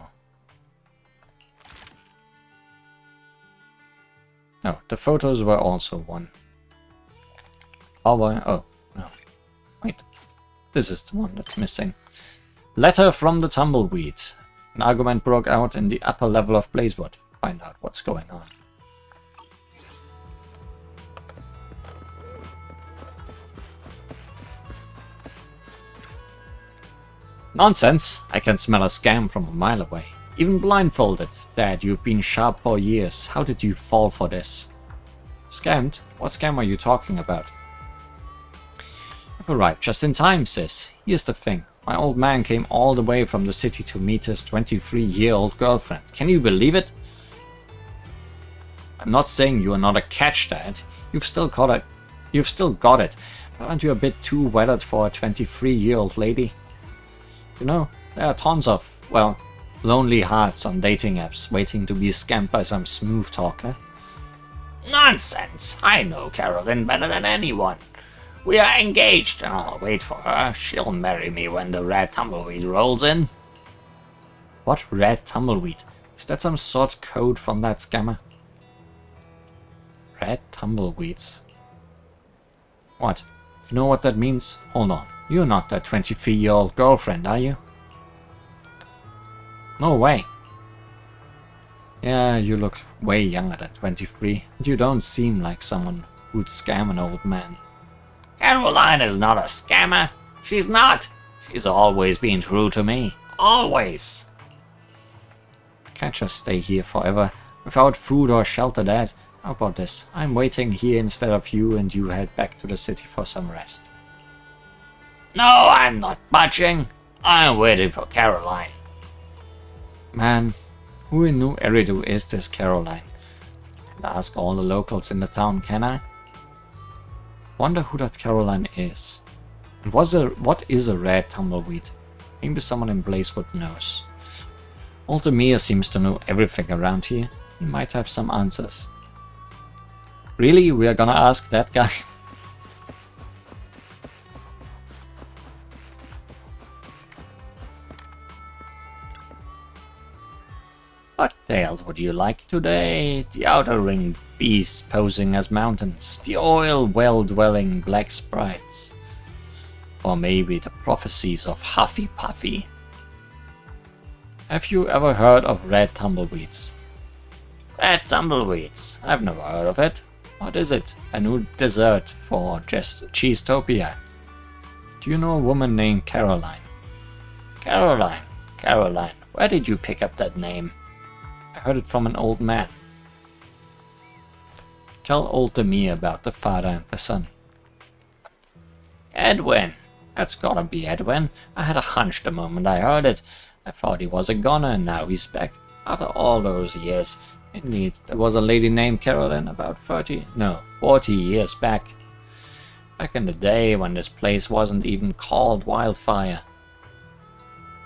No, the photos were also one. Oh, no. Wait. This is the one that's missing. Letter from the Tumbleweed. An argument broke out in the upper level of Blazewood. Find out what's going on. Nonsense! I can smell a scam from a mile away. Even blindfolded. Dad, you've been sharp for years. How did you fall for this? Scammed? What scam are you talking about? You've arrived just in time, sis. Here's the thing. My old man came all the way from the city to meet his 23-year-old girlfriend. Can you believe it? I'm not saying you are not a catch, Dad. You've still got it. But aren't you a bit too weathered for a 23-year-old lady? You know, there are tons of, well, lonely hearts on dating apps waiting to be scammed by some smooth talker. Nonsense! I know Carolyn better than anyone. We are engaged and I'll wait for her. She'll marry me when the red tumbleweed rolls in. What red tumbleweed? Is that some sort of code from that scammer? Red tumbleweeds. What? You know what that means? Hold on. You're not that 23-year-old girlfriend, are you? No way. Yeah, you look way younger than 23, and you don't seem like someone who'd scam an old man. Caroline is not a scammer. She's not. She's always been true to me. Always. Can't just stay here forever without food or shelter, Dad. How about this? I'm waiting here instead of you, and you head back to the city for some rest. No, I'm not budging. I'm waiting for Caroline. Man, who in New Eridu is this Caroline? Can't ask all the locals in the town, can I? Wonder who that Caroline is. And what is a red tumbleweed? Maybe someone in Blazewood knows. Old Demir seems to know everything around here. He might have some answers. Really? We are gonna ask that guy? What tales would you like today? The Outer Ring beasts posing as mountains, the oil well-dwelling black sprites, or maybe the prophecies of Huffy Puffy. Have you ever heard of red tumbleweeds? Red tumbleweeds. I've never heard of it. What is it? A new dessert for just Cheesetopia. Do you know a woman named Caroline? Caroline. Caroline. Where did you pick up that name? I heard it from an old man. Tell old Demir about the father and the son. Edwin. That's gotta be Edwin. I had a hunch the moment I heard it. I thought he was a goner and now he's back. After all those years. Indeed, there was a lady named Caroline about 40 years back. Back in the day when this place wasn't even called Wildfire.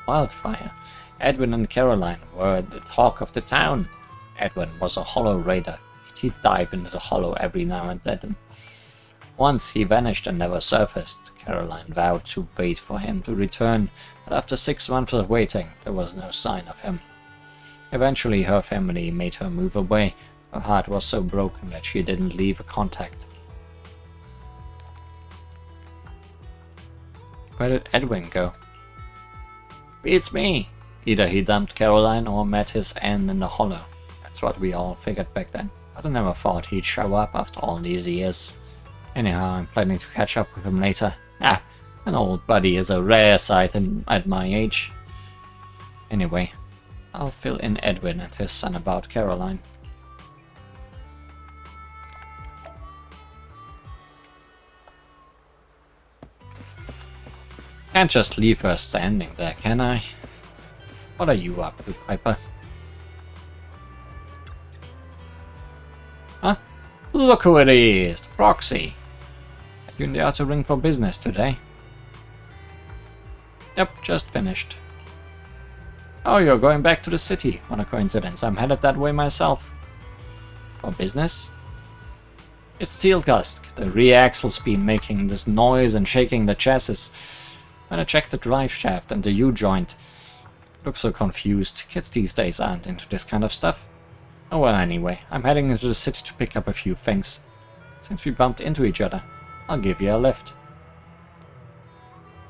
Wildfire? Edwin and Caroline were the talk of the town. Edwin was a hollow raider. He'd dive into the hollow every now and then. Once he vanished and never surfaced. Caroline vowed to wait for him to return, but after 6 months of waiting, there was no sign of him. Eventually her family made her move away. Her heart was so broken that she didn't leave a contact. Where did Edwin go? Beats me. Either he dumped Caroline or met his end in the hollow. That's what we all figured back then. But I never thought he'd show up after all these years. Anyhow, I'm planning to catch up with him later. An old buddy is a rare sight at my age. Anyway, I'll fill in Edwin and his son about Caroline. Can't just leave her standing there, can I? What are you up to, Piper? Huh? Look who it is! The Proxy! Are you in the outer ring for business today? Yep, just finished. Oh, you're going back to the city. What a coincidence. I'm headed that way myself. For business? It's Steelgust. The rear axle's been making this noise and shaking the chassis. When I checked the drive shaft and the U-joint, look so confused. Kids these days aren't into this kind of stuff. Oh well, anyway, I'm heading into the city to pick up a few things. Since we bumped into each other, I'll give you a lift.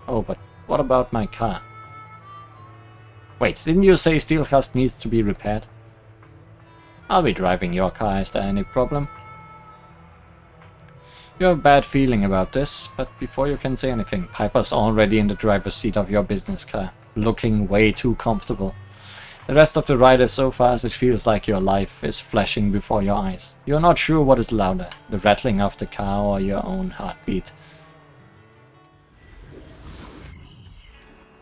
Oh, but what about my car? Wait, didn't you say Steelcast needs to be repaired? I'll be driving your car, is there any problem? You have a bad feeling about this, but before you can say anything, Piper's already in the driver's seat of your business car, looking way too comfortable. The rest of the ride is so fast it feels like your life is flashing before your eyes. You're not sure what is louder, the rattling of the car or your own heartbeat.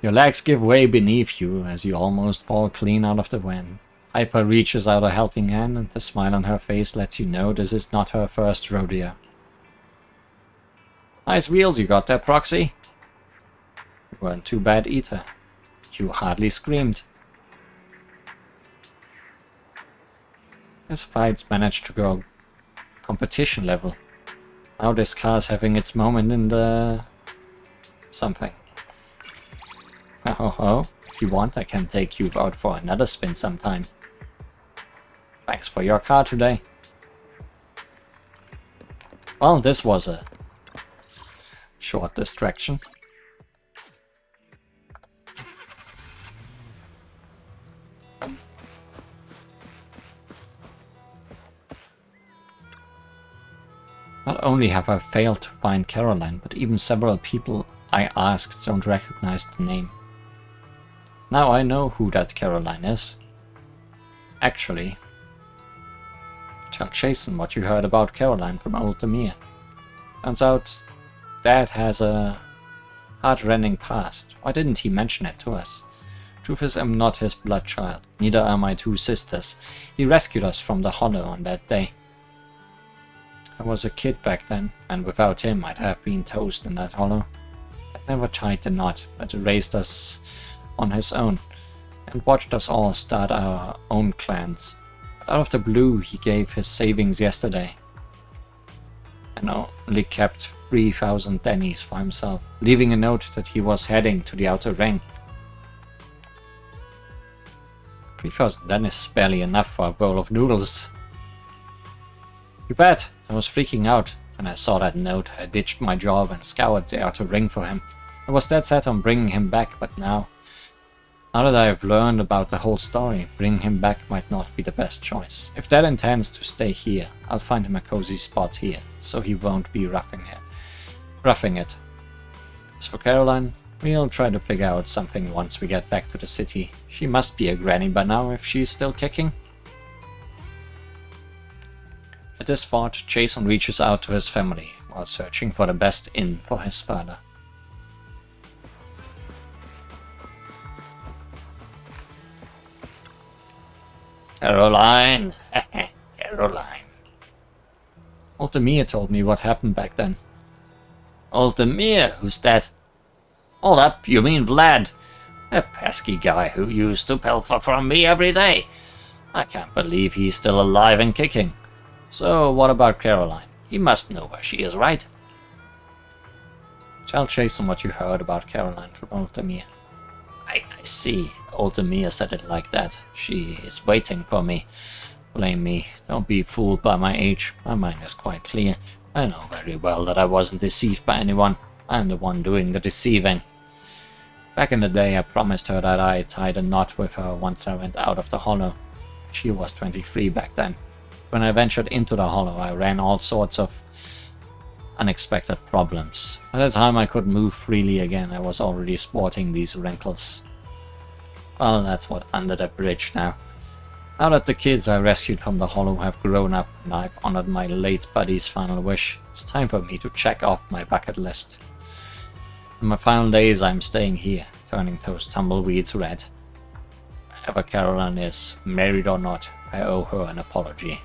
Your legs give way beneath you as you almost fall clean out of the van. Piper reaches out a helping hand and the smile on her face lets you know this is not her first rodeo. Nice wheels you got there, Proxy. You weren't too bad either. You hardly screamed. This fight's managed to go competition level. Now this car's having its moment in the... something. Oh, if you want I can take you out for another spin sometime. Thanks for your car today. Well, this was a short distraction. Not only have I failed to find Caroline, but even several people I asked don't recognize the name. Now I know who that Caroline is. Actually, tell Jason what you heard about Caroline from old Demir. Turns out Dad has a heart-rending past. Why didn't he mention it to us? Truth is, I'm not his blood child. Neither are my 2 sisters. He rescued us from the hollow on that day. I was a kid back then, and without him I'd have been toast in that hollow. I'd never tied the knot, but raised us on his own, and watched us all start our own clans. But out of the blue he gave his savings yesterday, and only kept 3,000 dennies for himself, leaving a note that he was heading to the outer ring. 3,000 dennies is barely enough for a bowl of noodles. You bet! I was freaking out. When I saw that note, I ditched my job and scoured the outer ring for him. I was dead set on bringing him back, but now Now that I have learned about the whole story, bringing him back might not be the best choice. If Dad intends to stay here, I'll find him a cozy spot here, so he won't be roughing it. As for Caroline, we'll try to figure out something once we get back to the city. She must be a granny by now if she's still kicking. At this thought, Jason reaches out to his family while searching for the best inn for his father. Caroline! Caroline. Altamir told me what happened back then. Altamir? Who's that? Hold up, you mean Vlad? That pesky guy who used to pilfer from me every day. I can't believe he's still alive and kicking. So what about Caroline? He must know where she is, right? Tell Jason what you heard about Caroline from Altamir. I see. Altamir said it like that. She is waiting for me. Blame me. Don't be fooled by my age. My mind is quite clear. I know very well that I wasn't deceived by anyone. I'm the one doing the deceiving. Back in the day, I promised her that I'd tied a knot with her once I went out of the hollow. She was 23 back then. When I ventured into the hollow, I ran all sorts of unexpected problems. By the time I could move freely again, I was already sporting these wrinkles. Well, that's what under the bridge now. Now that the kids I rescued from the hollow have grown up and I've honored my late buddy's final wish, it's time for me to check off my bucket list. In my final days, I'm staying here, turning those tumbleweeds red. Wherever Caroline is, married or not, I owe her an apology.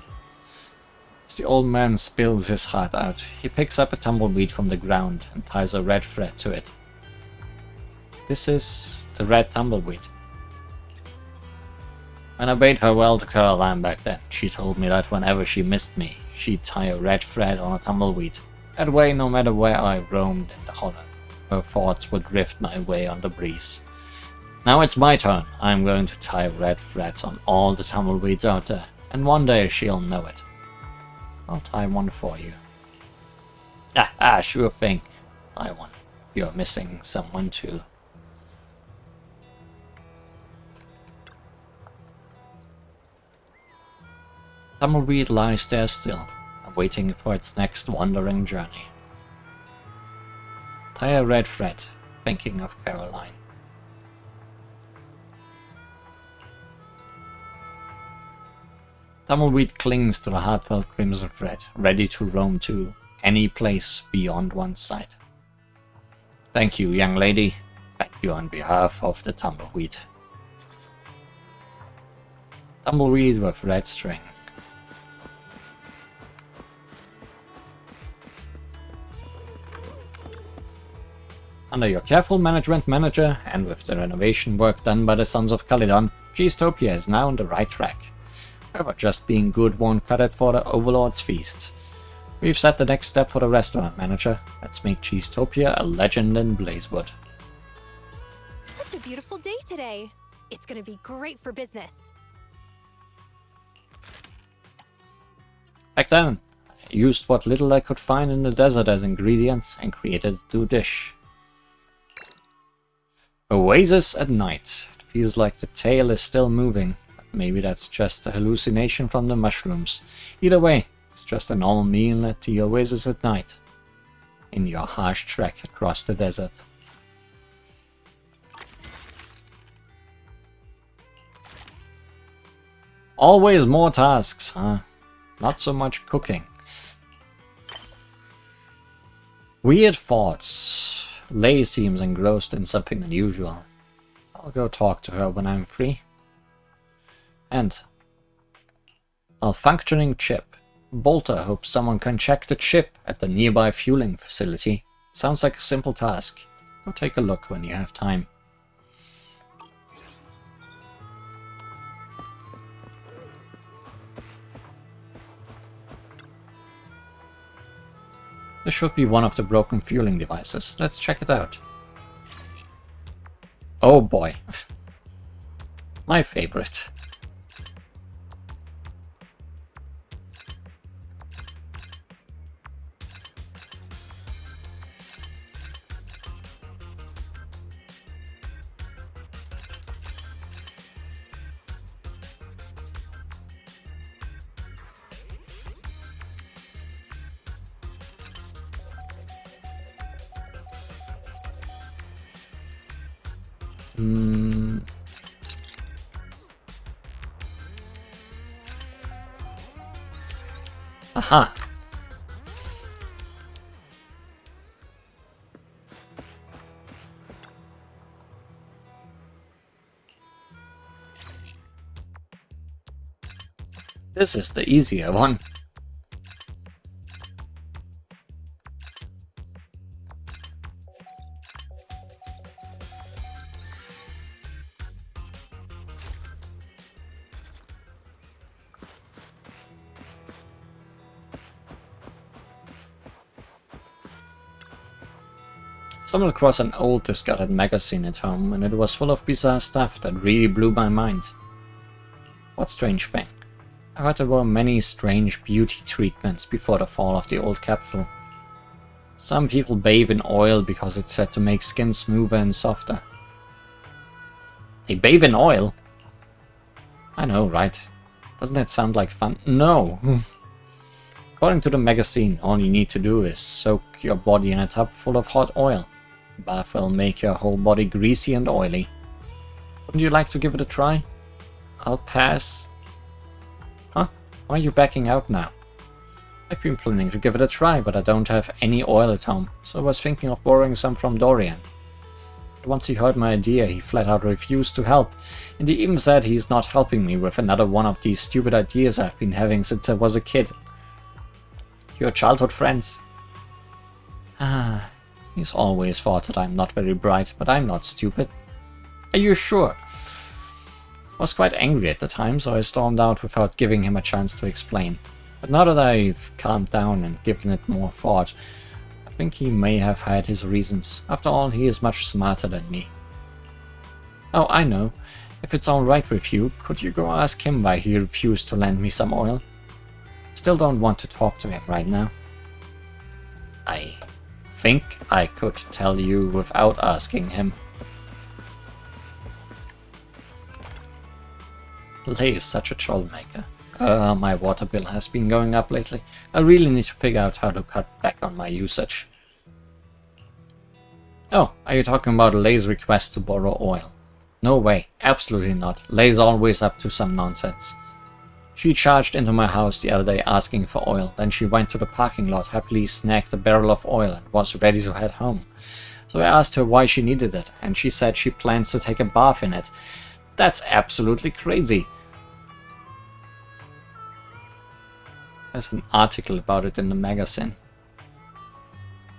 As the old man spills his heart out, he picks up a tumbleweed from the ground and ties a red thread to it. This is the red tumbleweed. When I bade farewell to Caroline back then, she told me that whenever she missed me, she'd tie a red thread on a tumbleweed. That way, no matter where I roamed in the hollow, her thoughts would drift my way on the breeze. Now it's my turn. I'm going to tie red threads on all the tumbleweeds out there, and one day she'll know it. I'll tie one for you. Sure thing. Tie one. You're missing someone too. Tumbleweed lies there still, waiting for its next wandering journey. Tie a red thread, thinking of Caroline. Tumbleweed clings to the heartfelt crimson thread, ready to roam to any place beyond one's sight. Thank you, young lady. Thank you on behalf of the tumbleweed. Tumbleweed with red string. Under your careful management, manager, and with the renovation work done by the Sons of Calydon, Cheesetopia is now on the right track. However, just being good won't cut it for the Overlord's feast. We've set the next step for the restaurant, manager. Let's make Cheesetopia a legend in Blazewood. Such a beautiful day today. It's gonna be great for business. Back then, I used what little I could find in the desert as ingredients and created a new dish. Oasis at night. It feels like the tail is still moving. Maybe that's just a hallucination from the mushrooms. Either way, it's just a normal meal at the Oasis at night. In your harsh trek across the desert. Always more tasks, huh? Not so much cooking. Weird thoughts. Lay seems engrossed in something unusual. I'll go talk to her when I'm free. And malfunctioning chip. Bolter hopes someone can check the chip at the nearby fueling facility. It sounds like a simple task. Go take a look when you have time. This should be one of the broken fueling devices. Let's check it out. Oh boy. My favorite. Hmm. Aha! This is the easier one. Stumbled across an old discarded magazine at home, and it was full of bizarre stuff that really blew my mind. What strange thing? I heard there were many strange beauty treatments before the fall of the old capital. Some people bathe in oil because it's said to make skin smoother and softer. They bathe in oil? I know, right? Doesn't that sound like fun? No! According to the magazine, all you need to do is soak your body in a tub full of hot oil. The bath will make your whole body greasy and oily. Wouldn't you like to give it a try? I'll pass. Huh? Why are you backing out now? I've been planning to give it a try, but I don't have any oil at home, so I was thinking of borrowing some from Dorian. But once he heard my idea, he flat out refused to help, and he even said he's not helping me with another one of these stupid ideas I've been having since I was a kid. Your childhood friends? Ah, he's always thought that I'm not very bright, but I'm not stupid. Are you sure? I was quite angry at the time, so I stormed out without giving him a chance to explain. But now that I've calmed down and given it more thought, I think he may have had his reasons. After all, he is much smarter than me. Oh, I know. If it's alright with you, could you go ask him why he refused to lend me some oil? Still don't want to talk to him right now. I think I could tell you without asking him. Lei is such a troublemaker. My water bill has been going up lately. I really need to figure out how to cut back on my usage. Oh, are you talking about Lei's request to borrow oil? No way, absolutely not. Lei's always up to some nonsense. She charged into my house the other day asking for oil, then she went to the parking lot, happily snagged a barrel of oil and was ready to head home. So I asked her why she needed it, and she said she plans to take a bath in it. That's absolutely crazy. There's an article about it in the magazine.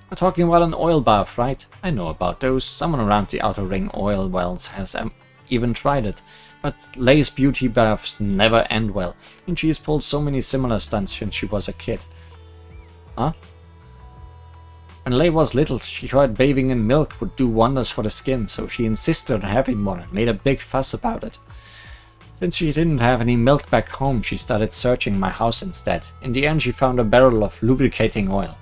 We're talking about an oil bath, right? I know about those. Someone around the outer ring oil wells has even tried it. But Lei's beauty baths never end well, and she has pulled so many similar stunts since she was a kid. Huh? When Lei was little, she heard bathing in milk would do wonders for the skin, so she insisted on having one and made a big fuss about it. Since she didn't have any milk back home, she started searching my house instead. In the end, she found a barrel of lubricating oil.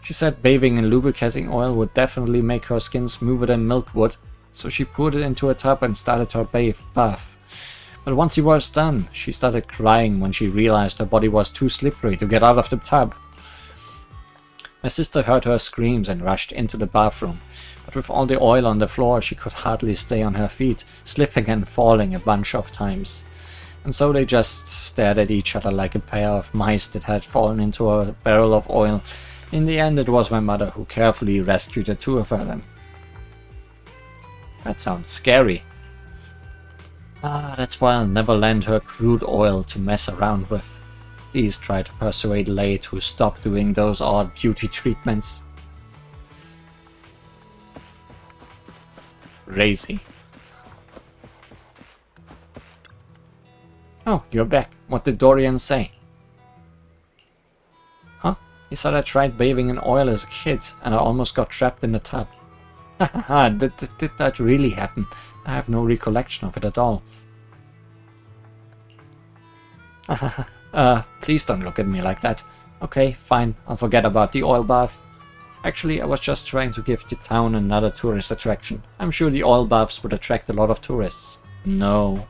She said bathing in lubricating oil would definitely make her skin smoother than milk would, so she poured it into a tub and started her bath. But once she was done, she started crying when she realized her body was too slippery to get out of the tub. My sister heard her screams and rushed into the bathroom, but with all the oil on the floor she could hardly stay on her feet, slipping and falling a bunch of times. And so they just stared at each other like a pair of mice that had fallen into a barrel of oil. In the end, it was my mother who carefully rescued the two of them. That sounds scary. That's why I'll never lend her crude oil to mess around with. Please try to persuade Lei to stop doing those odd beauty treatments. Crazy. Oh, you're back. What did Dorian say? Huh? He said I tried bathing in oil as a kid and I almost got trapped in the tub. Hahaha, did that really happen? I have no recollection of it at all. Please don't look at me like that. Okay, fine, I'll forget about the oil bath. Actually, I was just trying to give the town another tourist attraction. I'm sure the oil baths would attract a lot of tourists. No.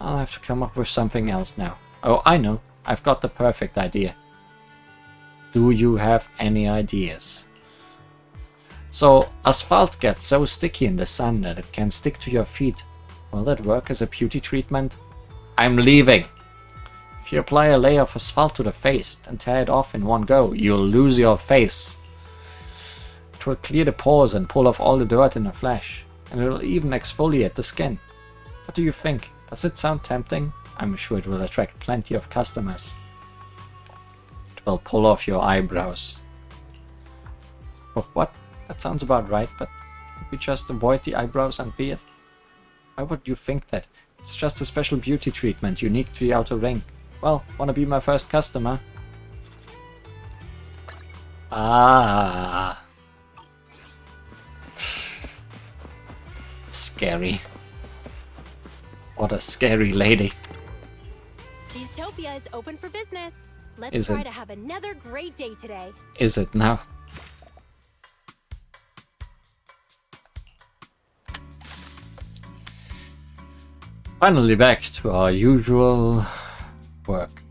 I'll have to come up with something else now. Oh, I know. I've got the perfect idea. Do you have any ideas? So, asphalt gets so sticky in the sun that it can stick to your feet. Will that work as a beauty treatment? I'm leaving! If you apply a layer of asphalt to the face and tear it off in one go, you'll lose your face. It will clear the pores and pull off all the dirt in the flesh, and it will even exfoliate the skin. What do you think? Does it sound tempting? I'm sure it will attract plenty of customers. It will pull off your eyebrows. Oh, what? That sounds about right, but can't we just avoid the eyebrows and beard? Why would you think that? It's just a special beauty treatment unique to the outer ring. Well, wanna be my first customer? Ah. Scary. What a scary lady. Cheesetopia is open for business. Let's Is try it? to have another great day today. Is it now? Finally back to our usual work.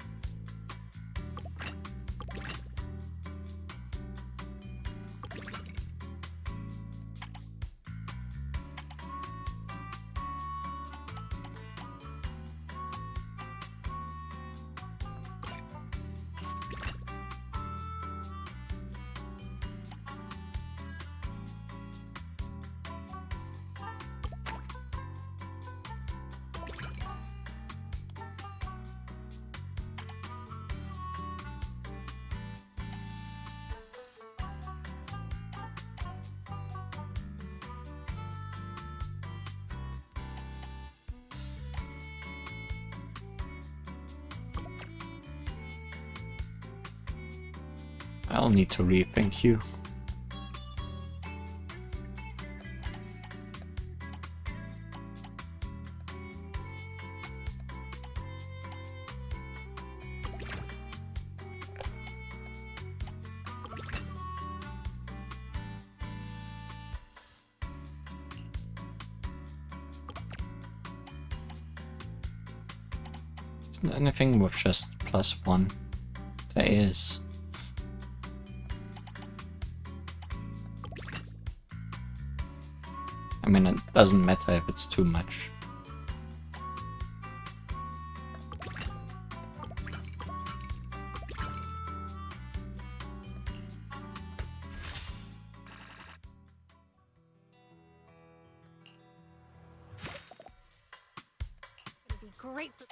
I'll need to rethink you. Isn't there anything with just +1? There is. I mean, it doesn't matter if it's too much. It'd be great for...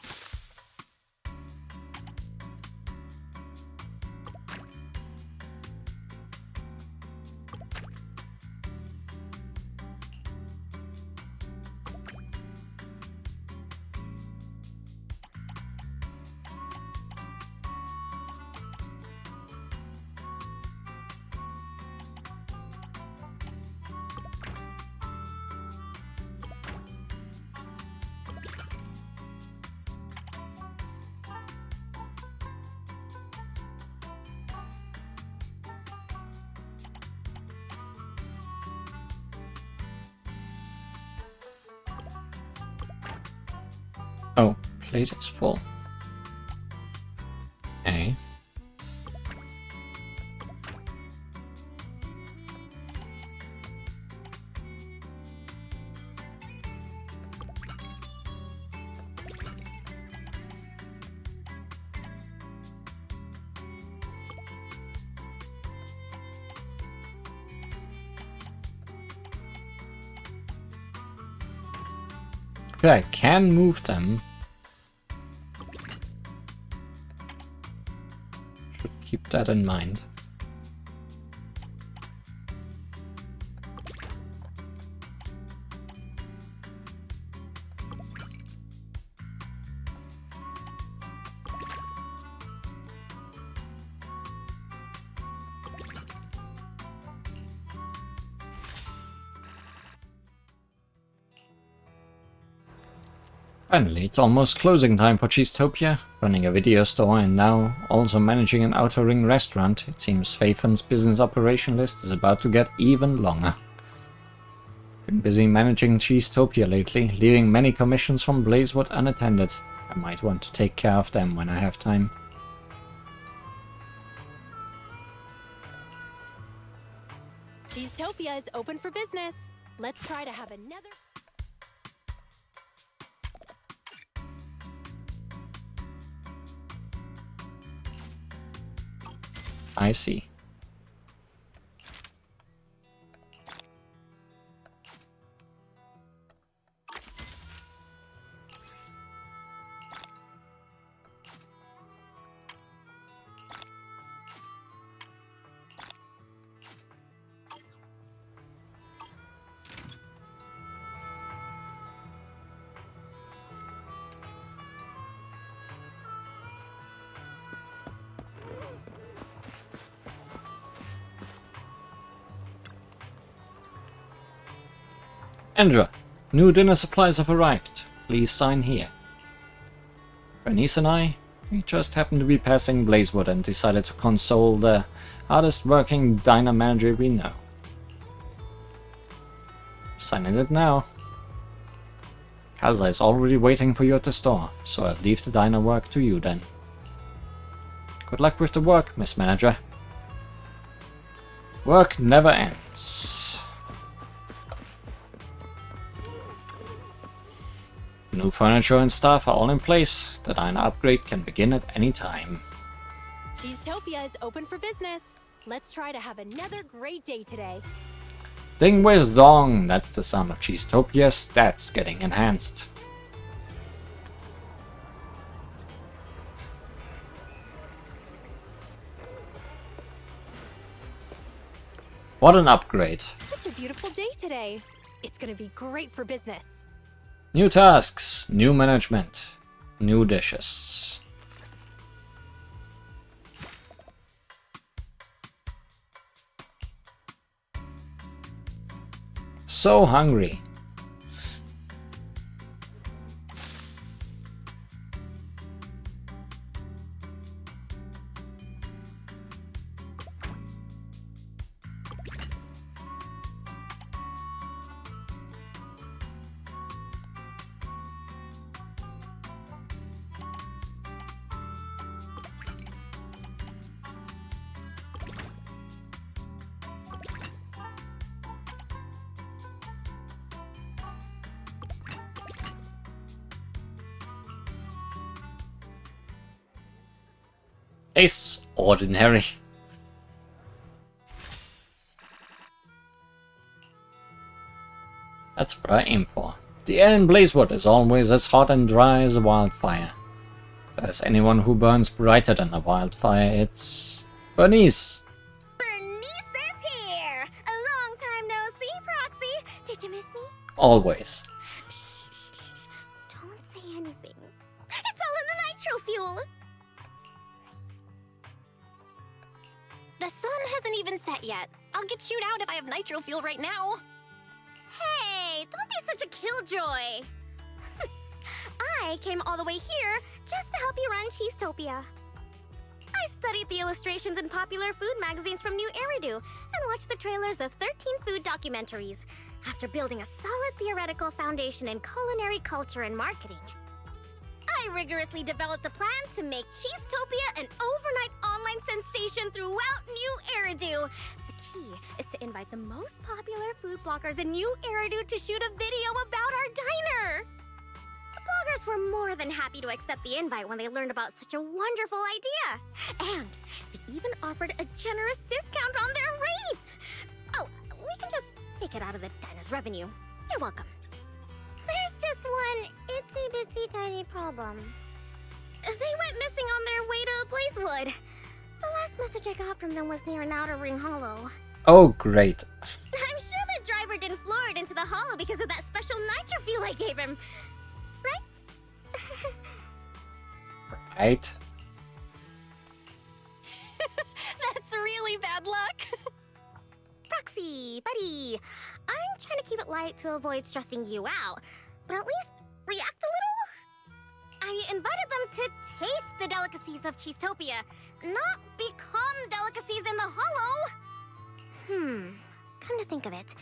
Oh, plate is full. Okay. Okay, I can move them. Should keep that in mind. Finally, it's almost closing time for Cheesetopia. Running a video store and now also managing an outer ring restaurant, it seems Faithon's business operation list is about to get even longer. Been busy managing Cheesetopia lately, leaving many commissions from Blazewood unattended. I might want to take care of them when I have time. Cheesetopia Cheesetopia is open for business. Let's try to have another... I see. Andra, new dinner supplies have arrived. Please sign here. Bernice and we just happened to be passing Blazewood and decided to console the hardest working diner manager we know. Signing it now. Kaza is already waiting for you at the store, so I'll leave the diner work to you then. Good luck with the work, Miss Manager. Work never ends. New furniture and staff are all in place. The diner upgrade can begin at any time. Cheesetopia is open for business. Let's try to have another great day today. Ding whiz dong, that's the sound of Cheesetopia's stats getting enhanced. What an upgrade. Such a beautiful day today. It's gonna be great for business. New tasks, new management, new dishes. So hungry. Ace ordinary. That's what I aim for. The air in Blazewood is always as hot and dry as a wildfire. If there's anyone who burns brighter than a wildfire, it's Bernice. Bernice is here! A long time no see, Proxy! Did you miss me? Always. Shh. Don't say anything. It's all in the nitro fuel! The sun hasn't even set yet. I'll get chewed out if I have nitro fuel right now. Hey, don't be such a killjoy! I came all the way here just to help you run Cheesetopia. I studied the illustrations in popular food magazines from New Eridu and watched the trailers of 13 food documentaries after building a solid theoretical foundation in culinary culture and marketing. I rigorously developed a plan to make Cheesetopia an overnight online sensation throughout New Eridu. The key is to invite the most popular food bloggers in New Eridu to shoot a video about our diner. The bloggers were more than happy to accept the invite when they learned about such a wonderful idea. And they even offered a generous discount on their rate. Oh, we can just take it out of the diner's revenue. You're welcome. There's just one itsy-bitsy tiny problem. They went missing on their way to Blazewood. The last message I got from them was near an outer ring hollow. Oh, great. I'm sure the driver didn't floor it into the hollow because of that special nitro fuel I gave him. Right? Right? That's really bad luck. Proxy, buddy. I'm trying to keep it light to avoid stressing you out, but at least react a little. I invited them to taste the delicacies of Cheesetopia, not become delicacies in the hollow. Come to think of it,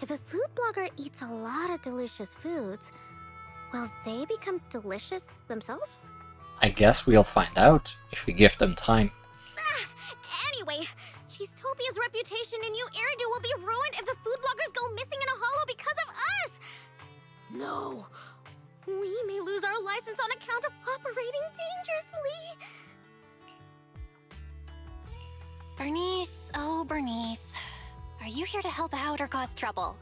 if a food blogger eats a lot of delicious foods, will they become delicious themselves? I guess we'll find out if we give them time. Anyway, Cheesetopia's reputation in New Eridu will be ruined if the food bloggers go missing in a hollow because of us! No! We may lose our license on account of operating dangerously! Bernice, oh Bernice. Are you here to help out or cause trouble?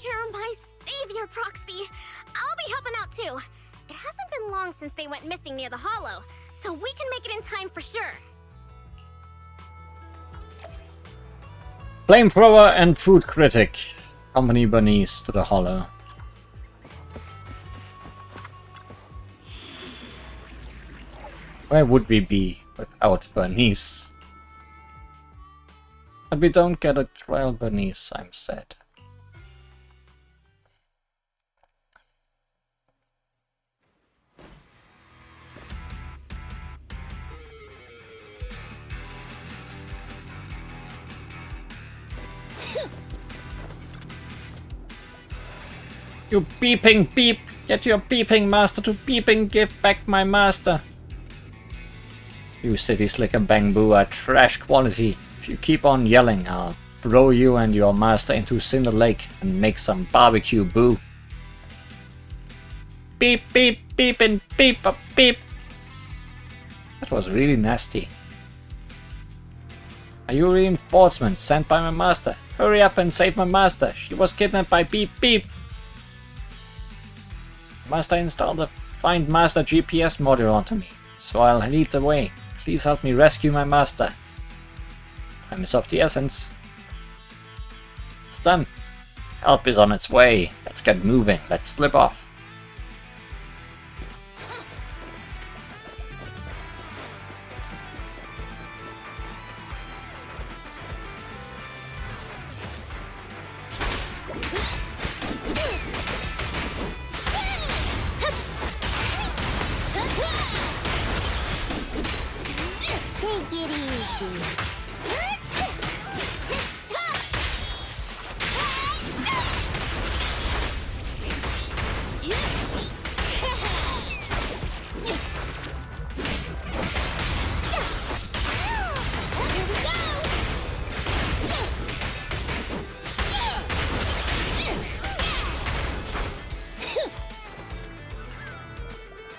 You're my savior, Proxy! I'll be helping out too! It hasn't been long since they went missing near the hollow, so we can make it in time for sure. Flamethrower and food critic. Accompany Bernice to the hollow. Where would we be without Bernice? But we don't get a trial Bernice, I'm sad. You beeping beep! Get your beeping master to beeping give back my master! You city slicker bang boo are trash quality. If you keep on yelling, I'll throw you and your master into Cinder Lake and make some barbecue boo. Beep beep beep and beep a beep! That was really nasty. Are you reinforcements sent by my master? Hurry up and save my master! She was kidnapped by beep beep! Master installed a Find Master GPS module onto me, so I'll lead the way. Please help me rescue my master. Time is of the essence. It's done. Help is on its way. Let's get moving. Let's slip off.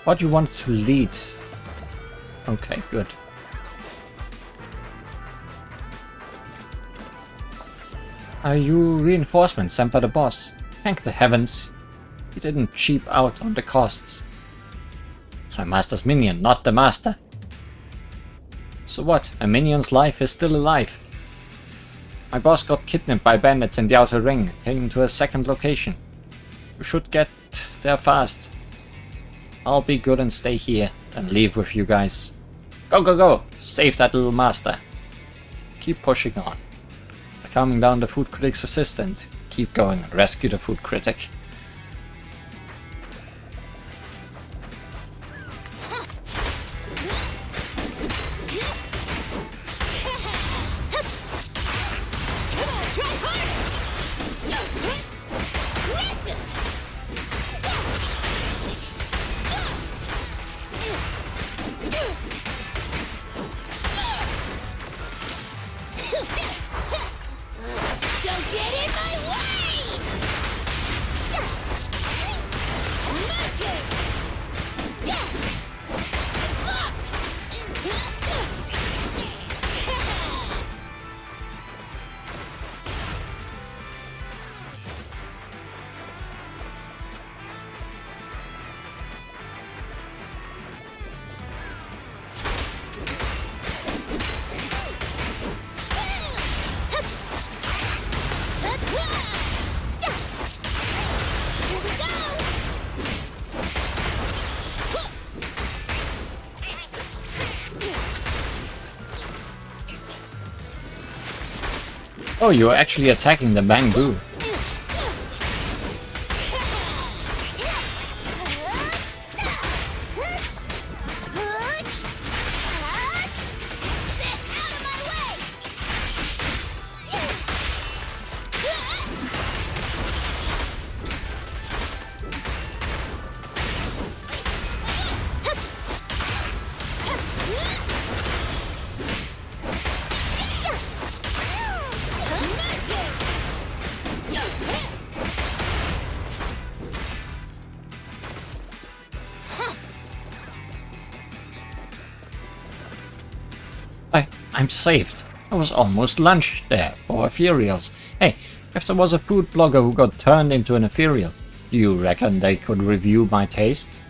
What you wanted to lead? Okay, good. Are you reinforcements sent by the boss? Thank the heavens. He didn't cheap out on the costs. It's my master's minion, not the master. So what? A minion's life is still alive. My boss got kidnapped by bandits in the outer ring, taken to a second location. We should get there fast. I'll be good and stay here, then leave with you guys. Go, go, go! Save that little master. Keep pushing on. They're coming down the food critic's assistant. Keep going and rescue the food critic. Oh, you're actually attacking the bamboo. I'm saved. I was almost lunch there for Ethereals. Hey, if there was a food blogger who got turned into an Ethereal, do you reckon they could review my taste?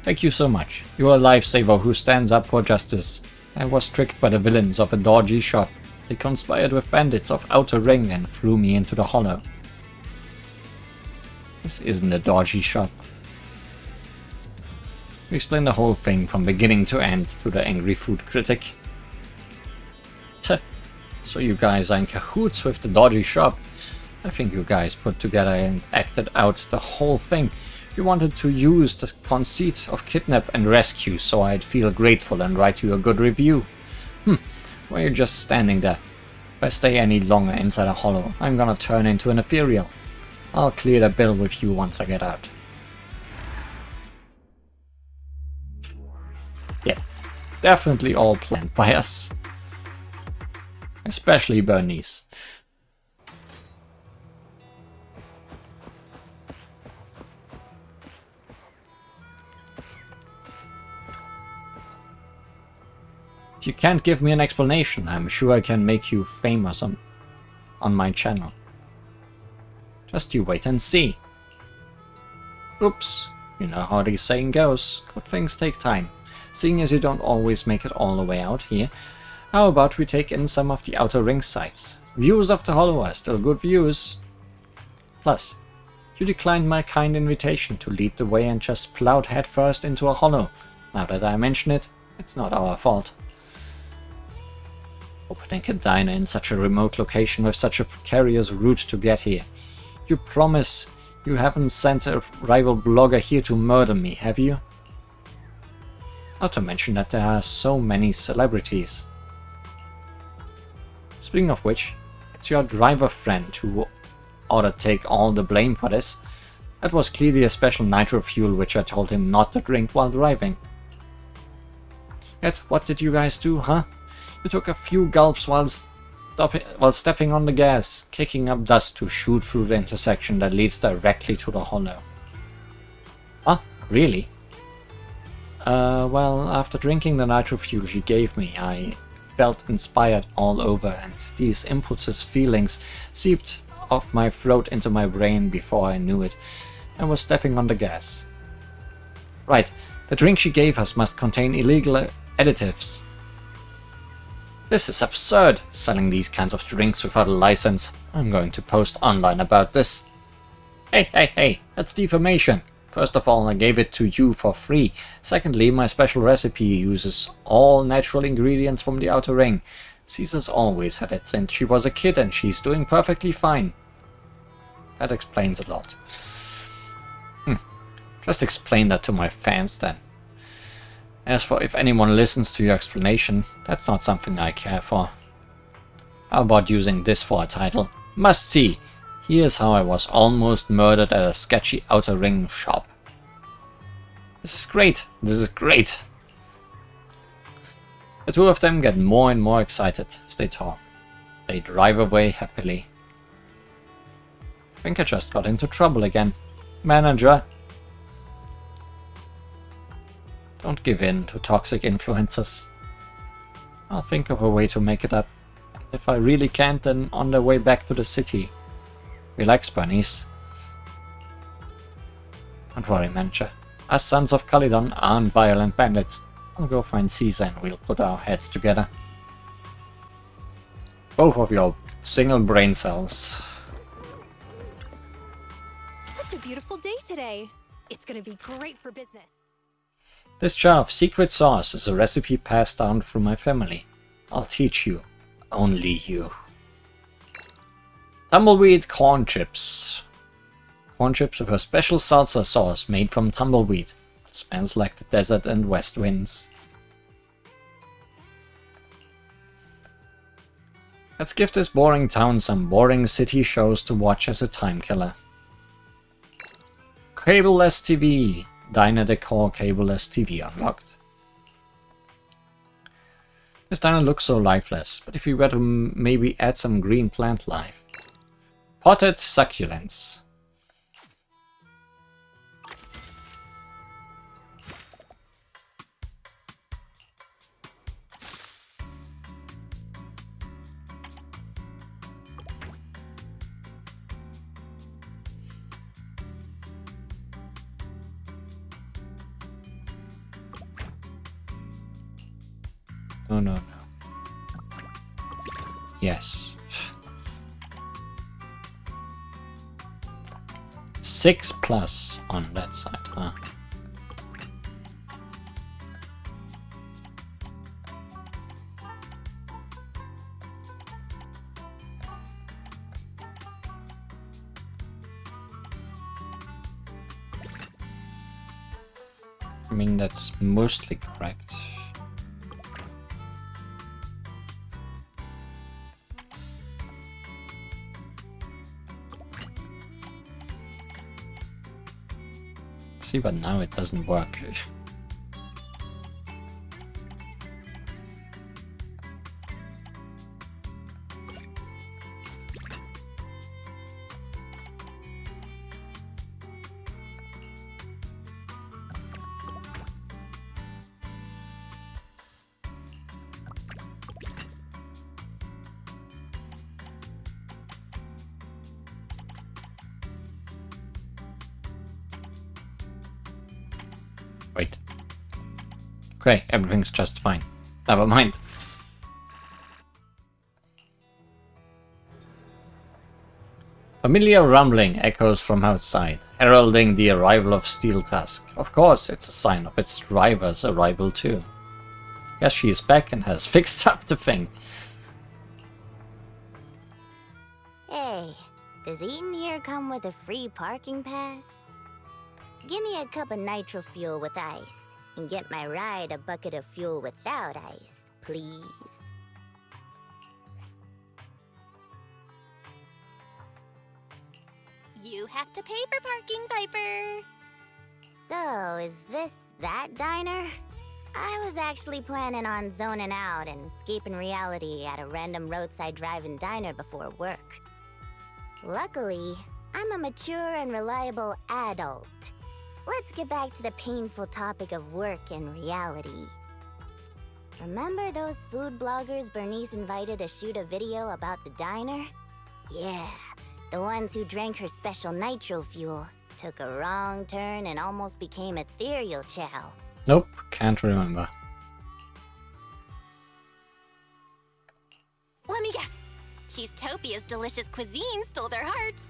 Thank you so much. You're a lifesaver who stands up for justice. I was tricked by the villains of a dodgy shop. They conspired with bandits of Outer Ring and threw me into the hollow. This isn't a dodgy shop. You explain the whole thing from beginning to end to the angry food critic. Tch, so you guys are in cahoots with the dodgy shop. I think you guys put together and acted out the whole thing. You wanted to use the conceit of kidnap and rescue so I'd feel grateful and write you a good review. Why are you just standing there? If I stay any longer inside a hollow, I'm gonna turn into an Ethereal. I'll clear the bill with you once I get out. Yeah, definitely all planned by us. Especially Bernice. If you can't give me an explanation, I'm sure I can make you famous on my channel. Just you wait and see. Oops, you know how the saying goes, good things take time. Seeing as you don't always make it all the way out here, how about we take in some of the Outer Ring sites? Views of the hollow are still good views. Plus, you declined my kind invitation to lead the way and just plowed headfirst into a hollow. Now that I mention it, it's not our fault. Opening a diner in such a remote location with such a precarious route to get here. You promise you haven't sent a rival blogger here to murder me, have you? Not to mention that there are so many celebrities. Speaking of which, it's your driver friend who ought to take all the blame for this. That was clearly a special nitro fuel which I told him not to drink while driving. Yet, what did you guys do, huh? You took a few gulps while stepping on the gas, kicking up dust to shoot through the intersection that leads directly to the hollow. Huh? Really? Well, after drinking the nitro fuel she gave me, I felt inspired all over, and these impulsive feelings seeped off my throat into my brain before I knew it, and was stepping on the gas. Right, the drink she gave us must contain illegal additives. This is absurd, selling these kinds of drinks without a license. I'm going to post online about this. Hey, that's defamation. First of all, I gave it to you for free. Secondly, my special recipe uses all natural ingredients from the Outer Ring. Caesar's always had it since she was a kid and she's doing perfectly fine. That explains a lot. Just explain that to my fans then. As for if anyone listens to your explanation, that's not something I care for. How about using this for a title? Must see! Here's how I was almost murdered at a sketchy Outer Ring shop. This is great! This is great! The two of them get more and more excited as they talk. They drive away happily. I think I just got into trouble again. Manager! Don't give in to toxic influences. I'll think of a way to make it up. If I really can't, then on the way back to the city. Relax, bunnies. Don't worry, manager. Us sons of Calydon aren't violent bandits. I'll go find Caesar and we'll put our heads together. Both of your single brain cells. Such a beautiful day today. It's gonna be great for business. This jar of secret sauce is a recipe passed down through my family. I'll teach you. Only you. Tumbleweed corn chips. Corn chips with a special salsa sauce made from tumbleweed. It smells like the desert and west winds. Let's give this boring town some boring city shows to watch as a time killer. Cableless TV. Diner decor cableless TV unlocked. This diner looks so lifeless, but if we were to maybe add some green plant life. Potted succulents. No, no, no. Yes. 6+ on that side, huh? I mean, that's mostly correct. See, but now it doesn't work. Wait. Okay, everything's just fine. Never mind. Familiar rumbling echoes from outside, heralding the arrival of Steel Tusk. Of course, it's a sign of its driver's arrival too. Guess she's back and has fixed up the thing. Hey, does eating here come with a free parking pass? Give me a cup of nitro fuel with ice, and get my ride a bucket of fuel without ice, please. You have to pay for parking, Piper. So, is this that diner? I was actually planning on zoning out and escaping reality at a random roadside drive-in diner before work. Luckily, I'm a mature and reliable adult. Let's get back to the painful topic of work and reality. Remember those food bloggers Bernice invited to shoot a video about the diner? Yeah, the ones who drank her special nitro fuel, took a wrong turn and almost became Ethereal chow. Nope, can't remember. Let me guess. Cheesetopia's delicious cuisine stole their hearts.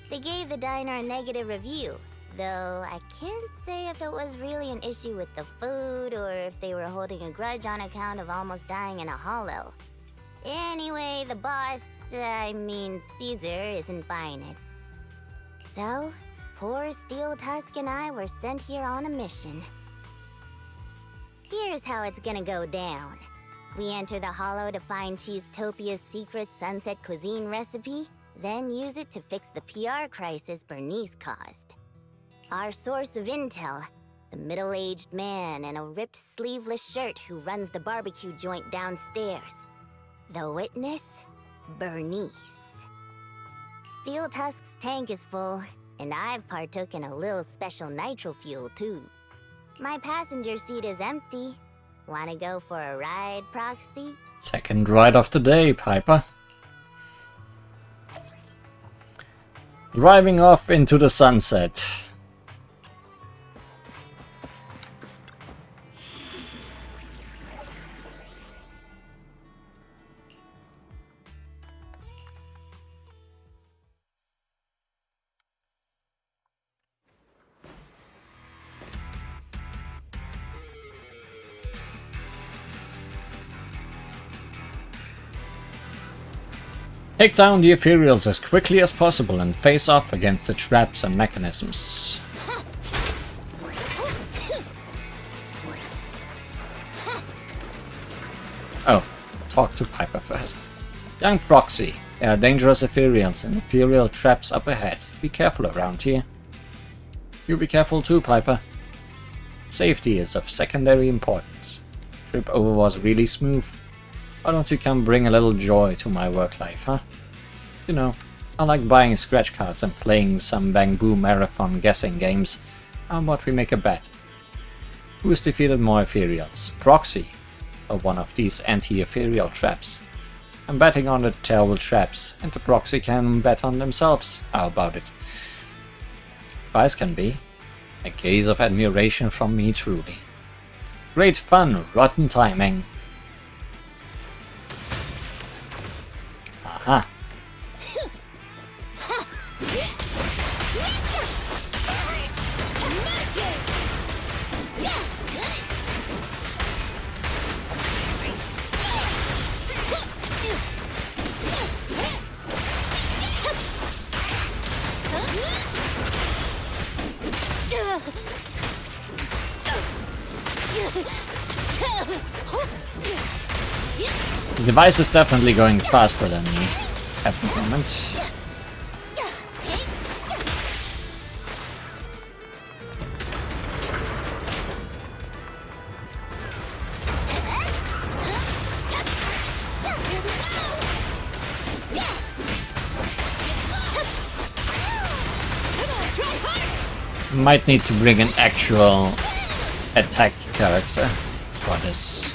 They gave the diner a negative review, though I can't say if it was really an issue with the food or if they were holding a grudge on account of almost dying in a hollow. Anyway, the boss, Caesar, isn't buying it. So, poor Steel Tusk and I were sent here on a mission. Here's how it's gonna go down. We enter the hollow to find Cheesetopia's secret sunset cuisine recipe, then use it to fix the PR crisis Bernice caused. Our source of intel, the middle-aged man in a ripped sleeveless shirt who runs the barbecue joint downstairs. The witness, Bernice. Steel Tusk's tank is full, and I've partook in a little special nitro fuel too. My passenger seat is empty. Wanna go for a ride, Proxy? Second ride of the day, Piper. Driving off into the sunset. Take down the Ethereals as quickly as possible and face off against the traps and mechanisms. Oh, talk to Piper first. Young Proxy, there are dangerous Ethereals and Ethereal traps up ahead. Be careful around here. You be careful too, Piper. Safety is of secondary importance. Trip over was really smooth. Why don't you come bring a little joy to my work life, huh? You know, I like buying scratch cards and playing some Bang Boom marathon guessing games. How about we make a bet? Who's defeated more Ethereals, Proxy or one of these anti-Ethereal traps? I'm betting on the terrible traps, and the Proxy can bet on themselves. How about it? Prize can be a gaze of admiration from me truly. Great fun, rotten timing. Aha! The device is definitely going faster than me at the moment. Might need to bring an actual attack character for this.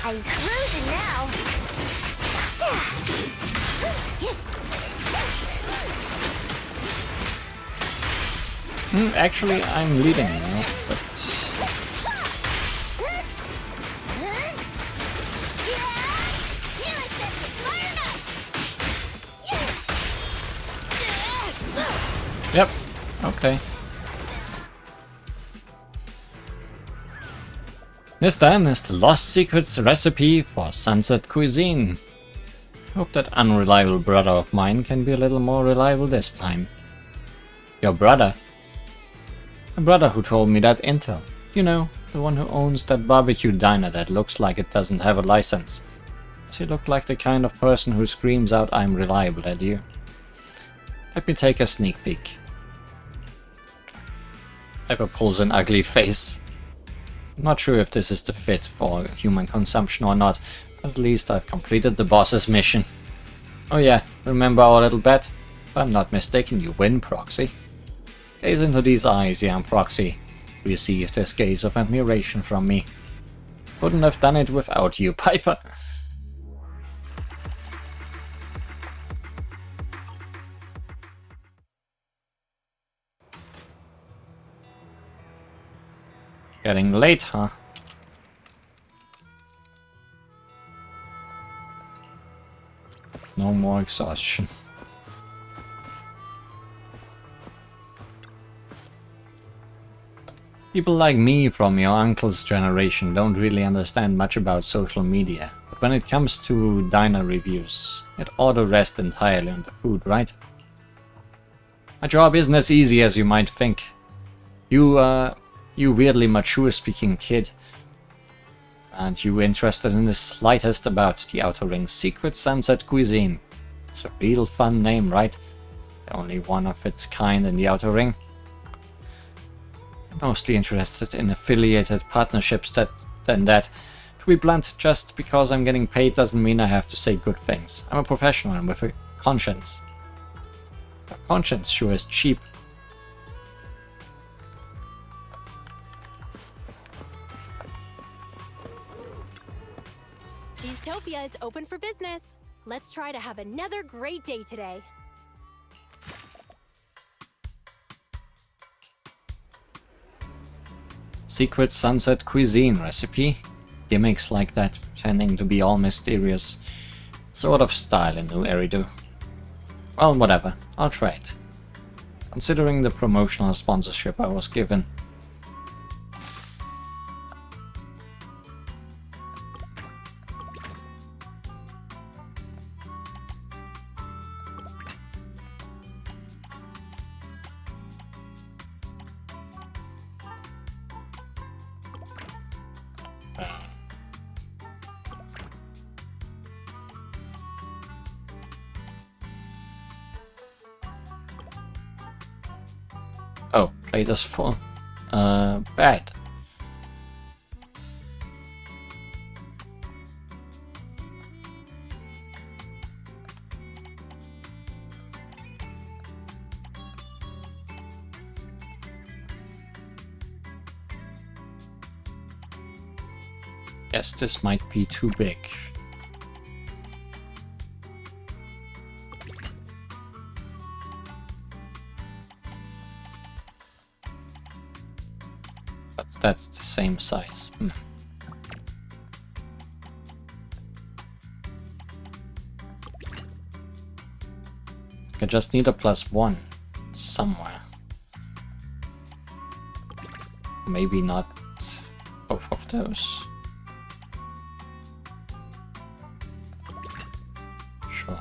I'm cruising now. Actually, I'm leading now, but... Yep, okay. This then is the Lost Secrets recipe for sunset cuisine. Hope that unreliable brother of mine can be a little more reliable this time. Your brother? A brother who told me that intel. You know, the one who owns that barbecue diner that looks like it doesn't have a license. Does he look like the kind of person who screams out I'm reliable at you? Let me take a sneak peek. Pepper pulls an ugly face. I'm not sure if this is the fit for human consumption or not, but at least I've completed the boss's mission. Oh yeah, remember our little bet? If I'm not mistaken, you win, Proxy. Gaze into these eyes, young Proxy. Receive this gaze of admiration from me. Couldn't have done it without you, Piper. Getting late, huh? No more exhaustion. People like me from your uncle's generation don't really understand much about social media, but when it comes to diner reviews, it ought to rest entirely on the food, right? My job isn't as easy as you might think. You weirdly mature-speaking kid. Aren't you interested in the slightest about the Outer Ring's secret sunset cuisine? It's a real fun name, right? The only one of its kind in the Outer Ring. I'm mostly interested in affiliated partnerships than that. To be blunt, just because I'm getting paid doesn't mean I have to say good things. I'm a professional and with a conscience. A conscience sure is cheap. Cheesetopia is open for business. Let's try to have another great day today. Secret sunset cuisine recipe. Gimmicks like that, pretending to be all mysterious. It's sort of style in New Eridu. Well, whatever. I'll try it. Considering the promotional sponsorship I was given. Oh, plate is full. Bad. Guess this might be too big. But that's the same size. I just need a +1 somewhere. Maybe not both of those. Sure.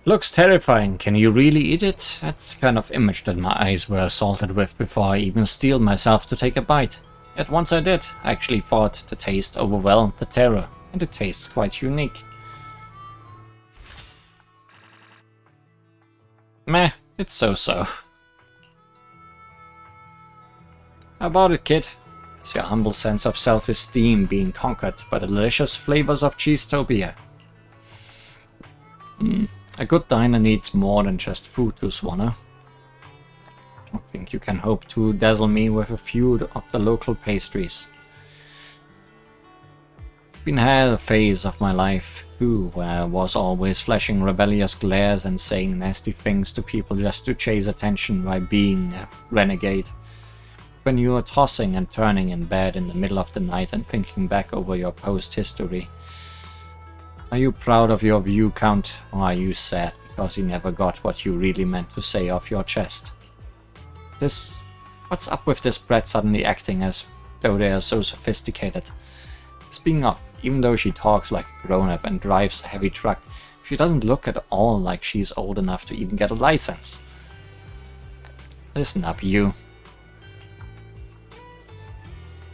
Looks terrifying. Can you really eat it? That's the kind of image that my eyes were assaulted with before I even steeled myself to take a bite. Yet once I did, I actually thought the taste overwhelmed the terror, and it tastes quite unique. Meh, it's so-so. How about it, kid? Is your humble sense of self-esteem being conquered by the delicious flavors of Cheesetopia? A good diner needs more than just food to swallow. I don't think you can hope to dazzle me with a few of the local pastries. Been had a phase of my life too, where I was always flashing rebellious glares and saying nasty things to people just to chase attention by being a renegade. When you are tossing and turning in bed in the middle of the night and thinking back over your post-history, are you proud of your view count, or are you sad because you never got what you really meant to say off your chest? What's up with this brat suddenly acting as though they are so sophisticated? Speaking of, even though she talks like a grown-up and drives a heavy truck, she doesn't look at all like she's old enough to even get a license. Listen up, you.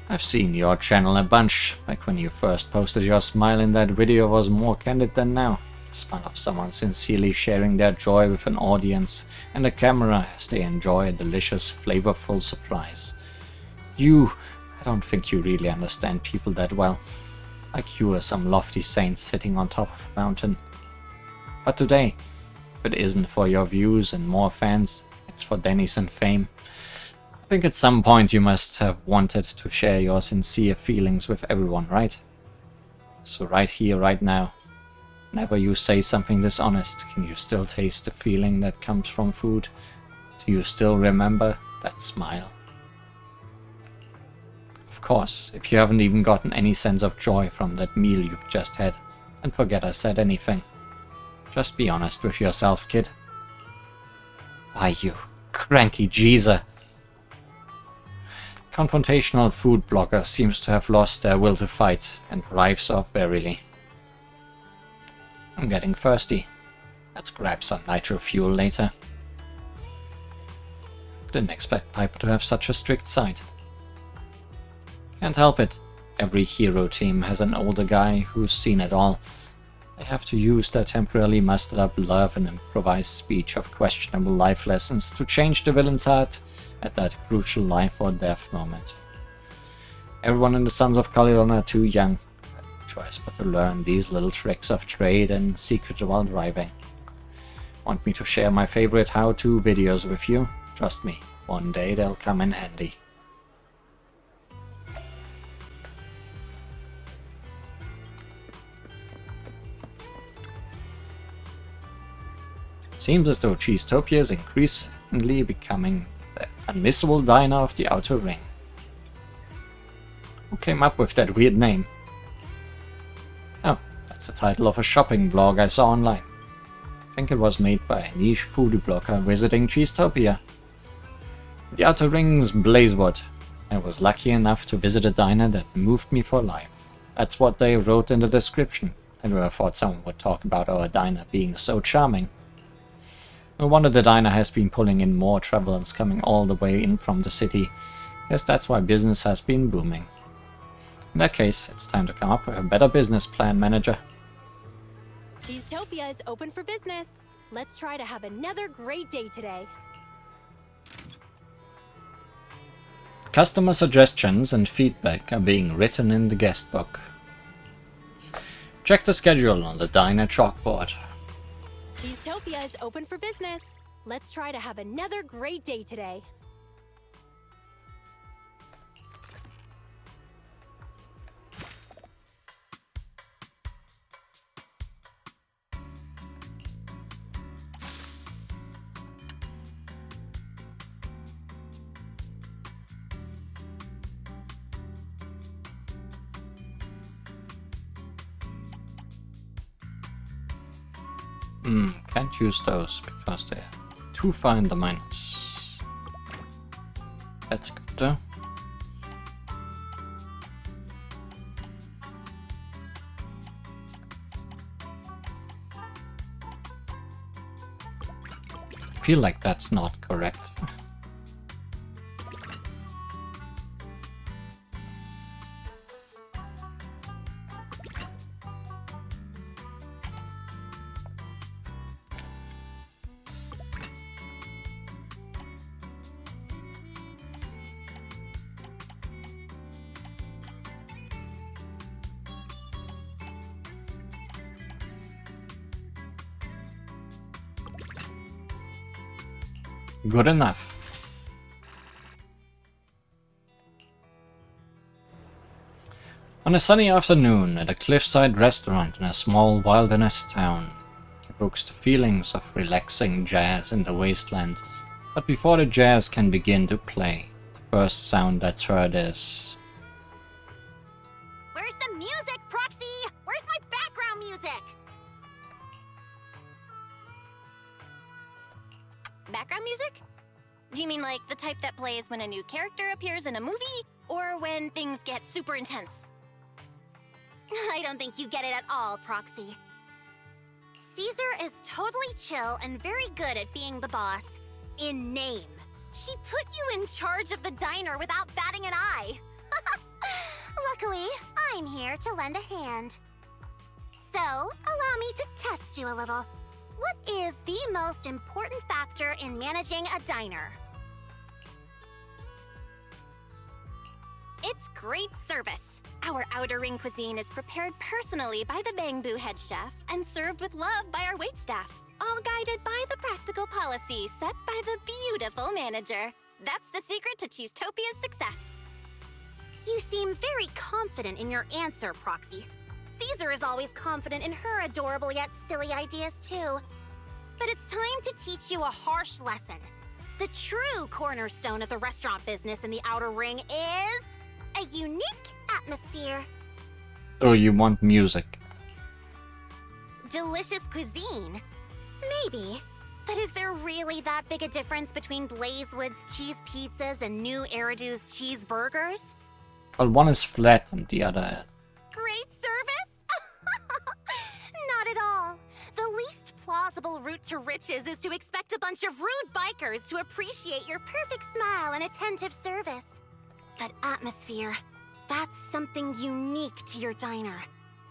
I've seen your channel a bunch. Like when you first posted your smile in that video was more candid than now. The smile of someone sincerely sharing their joy with an audience and a camera as they enjoy a delicious, flavorful surprise. I don't think you really understand people that well. Like you are some lofty saint sitting on top of a mountain. But today, if it isn't for your views and more fans, it's for Denny's and fame. I think at some point you must have wanted to share your sincere feelings with everyone, right? So right here, right now, whenever you say something dishonest, can you still taste the feeling that comes from food? Do you still remember that smile? Of course, if you haven't even gotten any sense of joy from that meal you've just had, then forget I said anything. Just be honest with yourself, kid. Why, you cranky geezer. Confrontational food blogger seems to have lost their will to fight and drives off warily. I'm getting thirsty. Let's grab some nitro fuel later. Didn't expect Piper to have such a strict side. Can't help it. Every hero team has an older guy who's seen it all. They have to use their temporarily mustered up love and improvised speech of questionable life lessons to change the villain's heart at that crucial life or death moment. Everyone in the Sons of Calydon are too young. No choice but to learn these little tricks of trade and secret while driving. Want me to share my favorite how-to videos with you? Trust me, one day they'll come in handy. Seems as though Cheesetopia is increasingly becoming the unmissable diner of the Outer Ring. Who came up with that weird name? Oh, that's the title of a shopping vlog I saw online. I think it was made by a niche foodie blogger visiting Cheesetopia. The Outer Ring's Blazewood. I was lucky enough to visit a diner that moved me for life. That's what they wrote in the description. I never thought someone would talk about our diner being so charming. No wonder the diner has been pulling in more travelers coming all the way in from the city. Guess that's why business has been booming. In that case, it's time to come up with a better business plan, manager. Cheesetopia is open for business. Let's try to have another great day today. Customer suggestions and feedback are being written in the guest book. Check the schedule on the diner chalkboard. Cheesetopia is open for business. Let's try to have another great day today. Can't use those because they're too far in the minus. That's good though. I feel like that's not correct. Good enough. On a sunny afternoon at a cliffside restaurant in a small wilderness town, evokes the feelings of relaxing jazz in the wasteland. But before the jazz can begin to play, the first sound that's heard is... Where's the music, Proxy? Where's my background music? Background music? Do you mean like the type that plays when a new character appears in a movie, or when things get super intense? I don't think you get it at all, Proxy. Caesar is totally chill and very good at being the boss. In name. She put you in charge of the diner without batting an eye. Luckily, I'm here to lend a hand. So, allow me to test you a little. What is the most important factor in managing a diner? It's great service. Our Outer Ring cuisine is prepared personally by the Bangbu head chef and served with love by our waitstaff, all guided by the practical policy set by the beautiful manager. That's the secret to Cheesetopia's success. You seem very confident in your answer, Proxy. Caesar is always confident in her adorable yet silly ideas too. But it's time to teach you a harsh lesson. The true cornerstone of the restaurant business in the Outer Ring is a unique atmosphere. Oh, you want music. Delicious cuisine? Maybe. But is there really that big a difference between Blazewood's cheese pizzas and new Eridu's cheeseburgers? Well, one is flat and the other... Great service? Not at all. The least plausible route to riches is to expect a bunch of rude bikers to appreciate your perfect smile and attentive service. But atmosphere, that's something unique to your diner.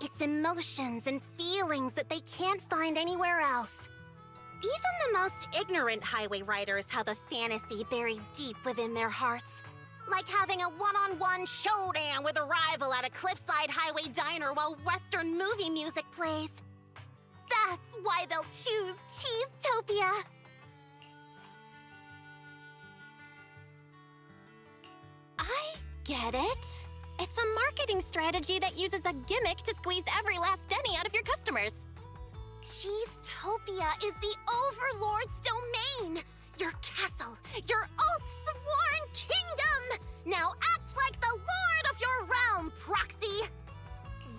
It's emotions and feelings that they can't find anywhere else. Even the most ignorant highway riders have a fantasy buried deep within their hearts. Like having a one-on-one showdown with a rival at a cliffside highway diner while Western movie music plays. That's why they'll choose Cheesetopia. I get it. It's a marketing strategy that uses a gimmick to squeeze every last penny out of your customers. Cheesetopia is the Overlord's domain! Your castle, your oath-sworn kingdom! Now act like the lord of your realm, Proxy!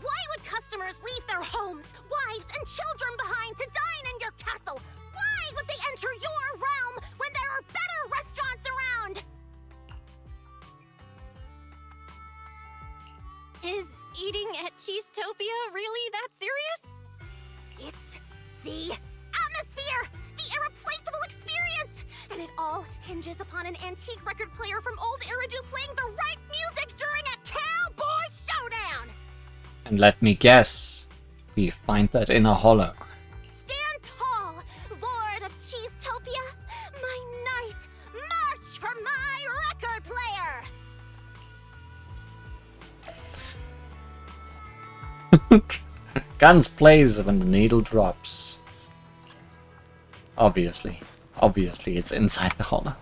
Why would customers leave their homes, wives, and children behind to dine in your castle? Why would they enter your realm when there are better restaurants around? Is eating at Cheesetopia really that serious? It's the atmosphere! The irreplaceable experience! And it all hinges upon an antique record player from old Eridu playing the right music during a cowboy showdown! And let me guess, we find that in a hollow. Stand tall, Lord of Cheesetopia! My knight, march for my record player! Guns plays when the needle drops. Obviously it's inside the hollow.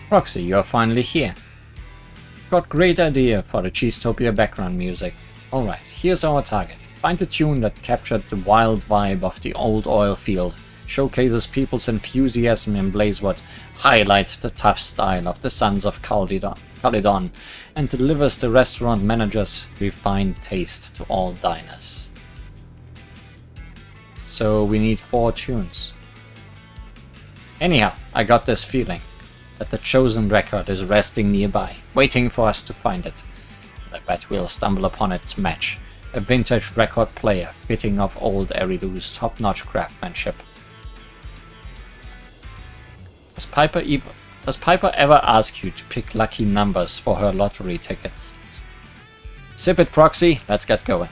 Roxy, you're finally here. Got great idea for the Cheesetopia background music. Alright, here's our target. Find the tune that captured the wild vibe of the old oil field, showcases people's enthusiasm in Blazewood, highlights the tough style of the Sons of Calydon, and delivers the restaurant manager's refined taste to all diners. So we need 4 tunes. Anyhow, I got this feeling that the chosen record is resting nearby, waiting for us to find it. I bet we'll stumble upon its match, a vintage record player fitting of old Eridu's top-notch craftsmanship. Does Piper ever ask you to pick lucky numbers for her lottery tickets? Sip it, Proxy, let's get going.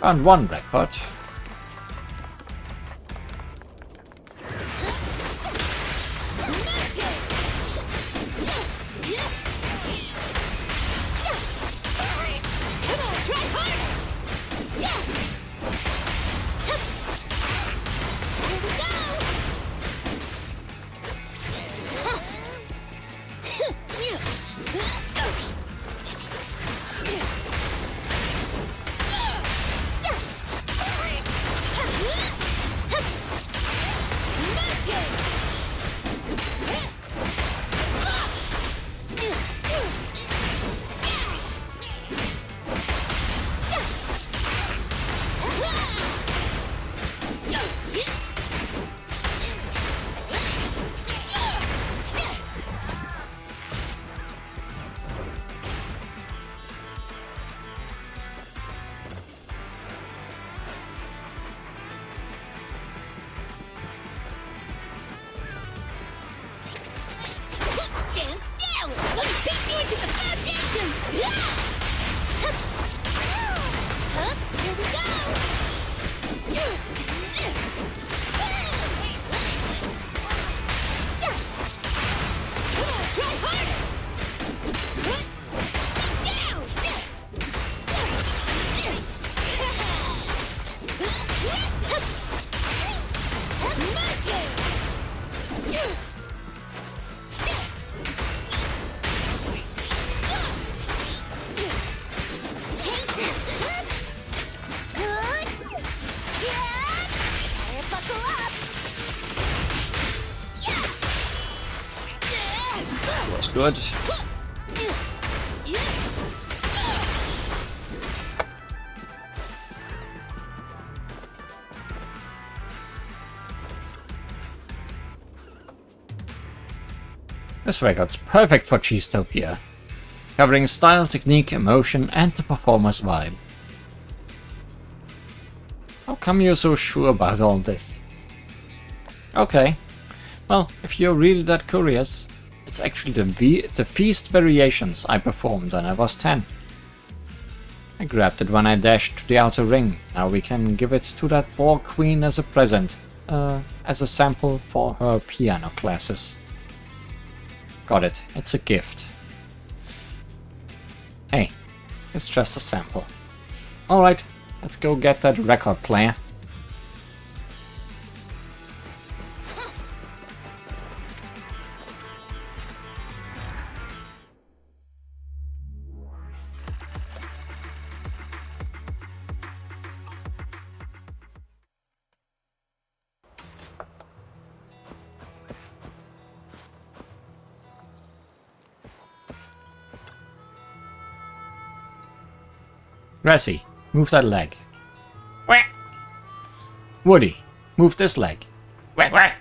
Found 1 record. Yeah! Was good. This record's perfect for Cheesetopia, covering style, technique, emotion, and the performer's vibe. How come you're so sure about all this? Okay, well, if you're really that curious, it's actually the feast variations I performed when I was 10. I grabbed it when I dashed to the outer ring. Now we can give it to that poor queen as a present, as a sample for her piano classes. Got it, it's a gift. Hey, it's just a sample. Alright, let's go get that record player. Grassy, move that leg. Wah. Woody, move this leg. Wah, wah.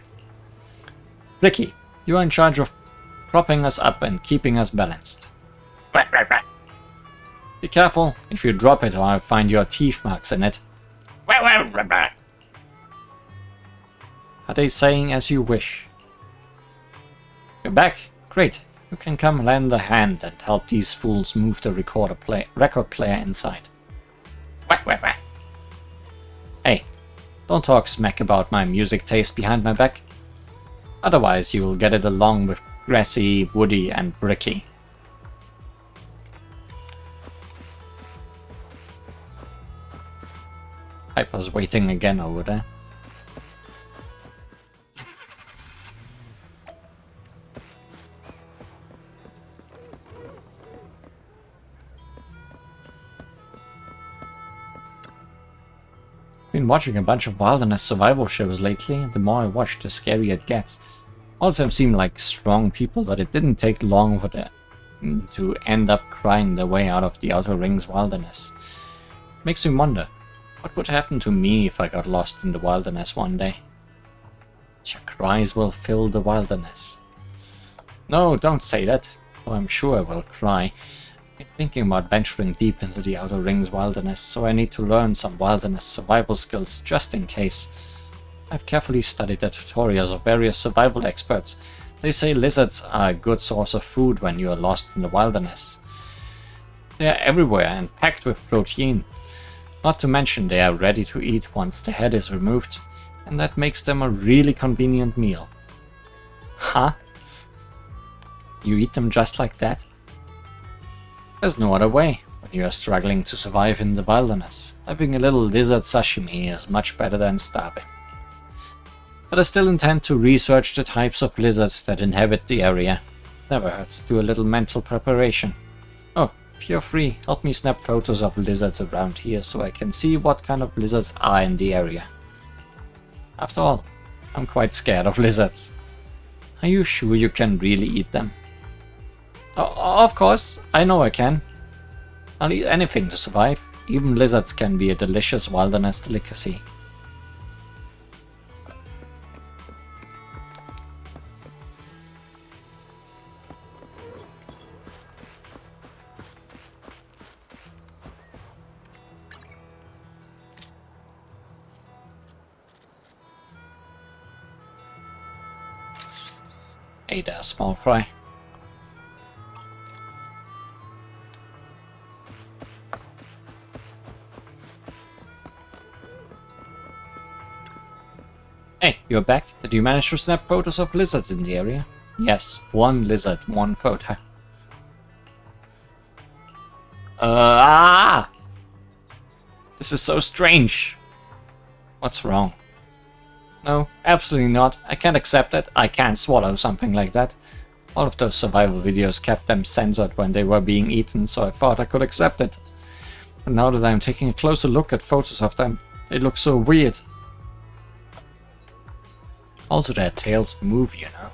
Ricky, you are in charge of propping us up and keeping us balanced. Wah, wah, wah. Be careful, if you drop it or I'll find your teeth marks in it. Wah, wah, wah, wah. Are they saying as you wish? You're back? Great. You can come lend a hand and help these fools move the record player inside. Wah, wah, wah. Hey, don't talk smack about my music taste behind my back. Otherwise you will get it along with Grassy, Woody and Ricky. Piper's waiting again over there. Been watching a bunch of wilderness survival shows lately, and the more I watch, the scarier it gets. All of them seem like strong people, but it didn't take long for them to end up crying their way out of the Outer Rings wilderness. Makes me wonder, what would happen to me if I got lost in the wilderness one day? Your cries will fill the wilderness. No, don't say that, though I'm sure I will cry. I've been thinking about venturing deep into the Outer Rings wilderness, so I need to learn some wilderness survival skills just in case. I've carefully studied the tutorials of various survival experts. They say lizards are a good source of food when you are lost in the wilderness. They are everywhere and packed with protein. Not to mention they are ready to eat once the head is removed, and that makes them a really convenient meal. Huh? You eat them just like that? There's no other way when you are struggling to survive in the wilderness. Having a little lizard sashimi is much better than starving. But I still intend to research the types of lizards that inhabit the area. Never hurts to do a little mental preparation. Oh, if you're free, help me snap photos of lizards around here so I can see what kind of lizards are in the area. After all, I'm quite scared of lizards. Are you sure you can really eat them? Oh, of course, I know I can. I'll eat anything to survive. Even lizards can be a delicious wilderness delicacy. Hey there, small fry. Hey, you're back? Did you manage to snap photos of lizards in the area? Yes, one lizard, one photo. This is so strange. What's wrong? No, absolutely not. I can't accept it. I can't swallow something like that. All of those survival videos kept them censored when they were being eaten, so I thought I could accept it. But now that I'm taking a closer look at photos of them, they look so weird. Also, their tails move, you know.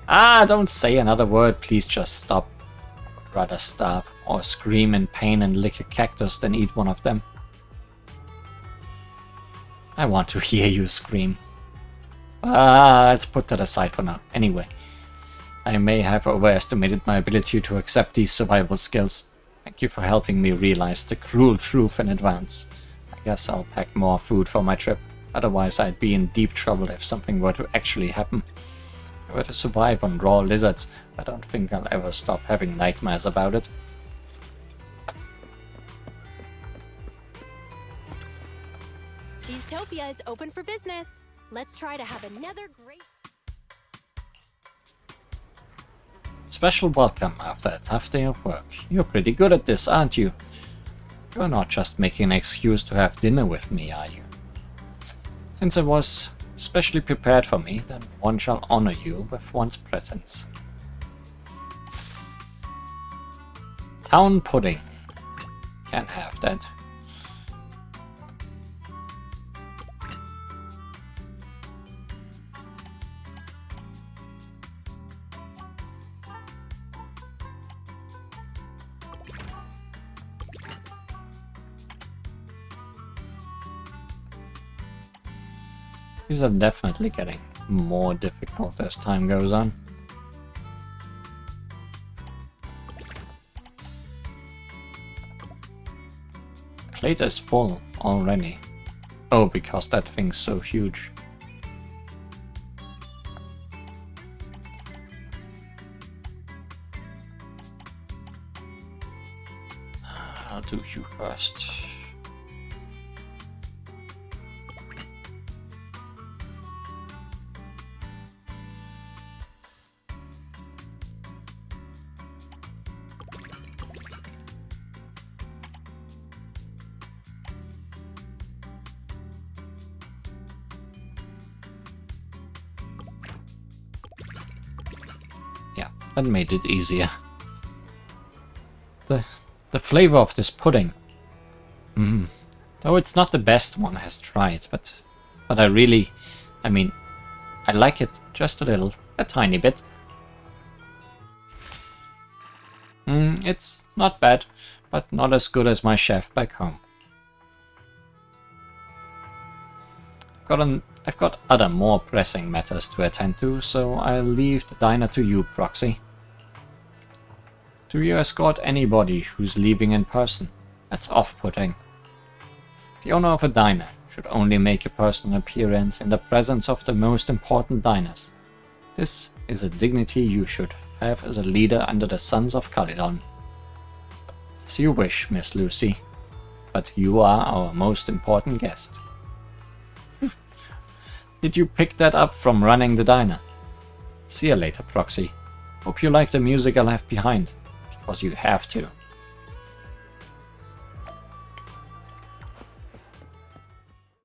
Ah, don't say another word, please just stop. I would rather starve or scream in pain and lick a cactus than eat one of them. I want to hear you scream. Let's put that aside for now. Anyway, I may have overestimated my ability to accept these survival skills. Thank you for helping me realize the cruel truth in advance. I guess I'll pack more food for my trip. Otherwise I'd be in deep trouble if something were to actually happen. If I were to survive on raw lizards, I don't think I'll ever stop having nightmares about it. Cheesetopia is open for business. Let's try to have another great... Special welcome after a tough day of work. You're pretty good at this, aren't you? You're not just making an excuse to have dinner with me, are you? Since it was specially prepared for me, then one shall honor you with one's presence. Town pudding. Can't have that. These are definitely getting more difficult as time goes on. Plate is full already. Oh, because that thing's so huge. I'll do you first. That made it easier. The flavor of this pudding. Though it's not the best one has tried, but I mean, I like it just a little, a tiny bit. It's not bad, but not as good as my chef back home. I've got other more pressing matters to attend to, so I'll leave the diner to you, Proxy. Do you escort anybody who's leaving in person? That's off-putting. The owner of a diner should only make a personal appearance in the presence of the most important diners. This is a dignity you should have as a leader under the Sons of Calydon. As you wish, Miss Lucy, but you are our most important guest. Did you pick that up from running the diner? See you later, Proxy. Hope you like the music I left behind, because you have to.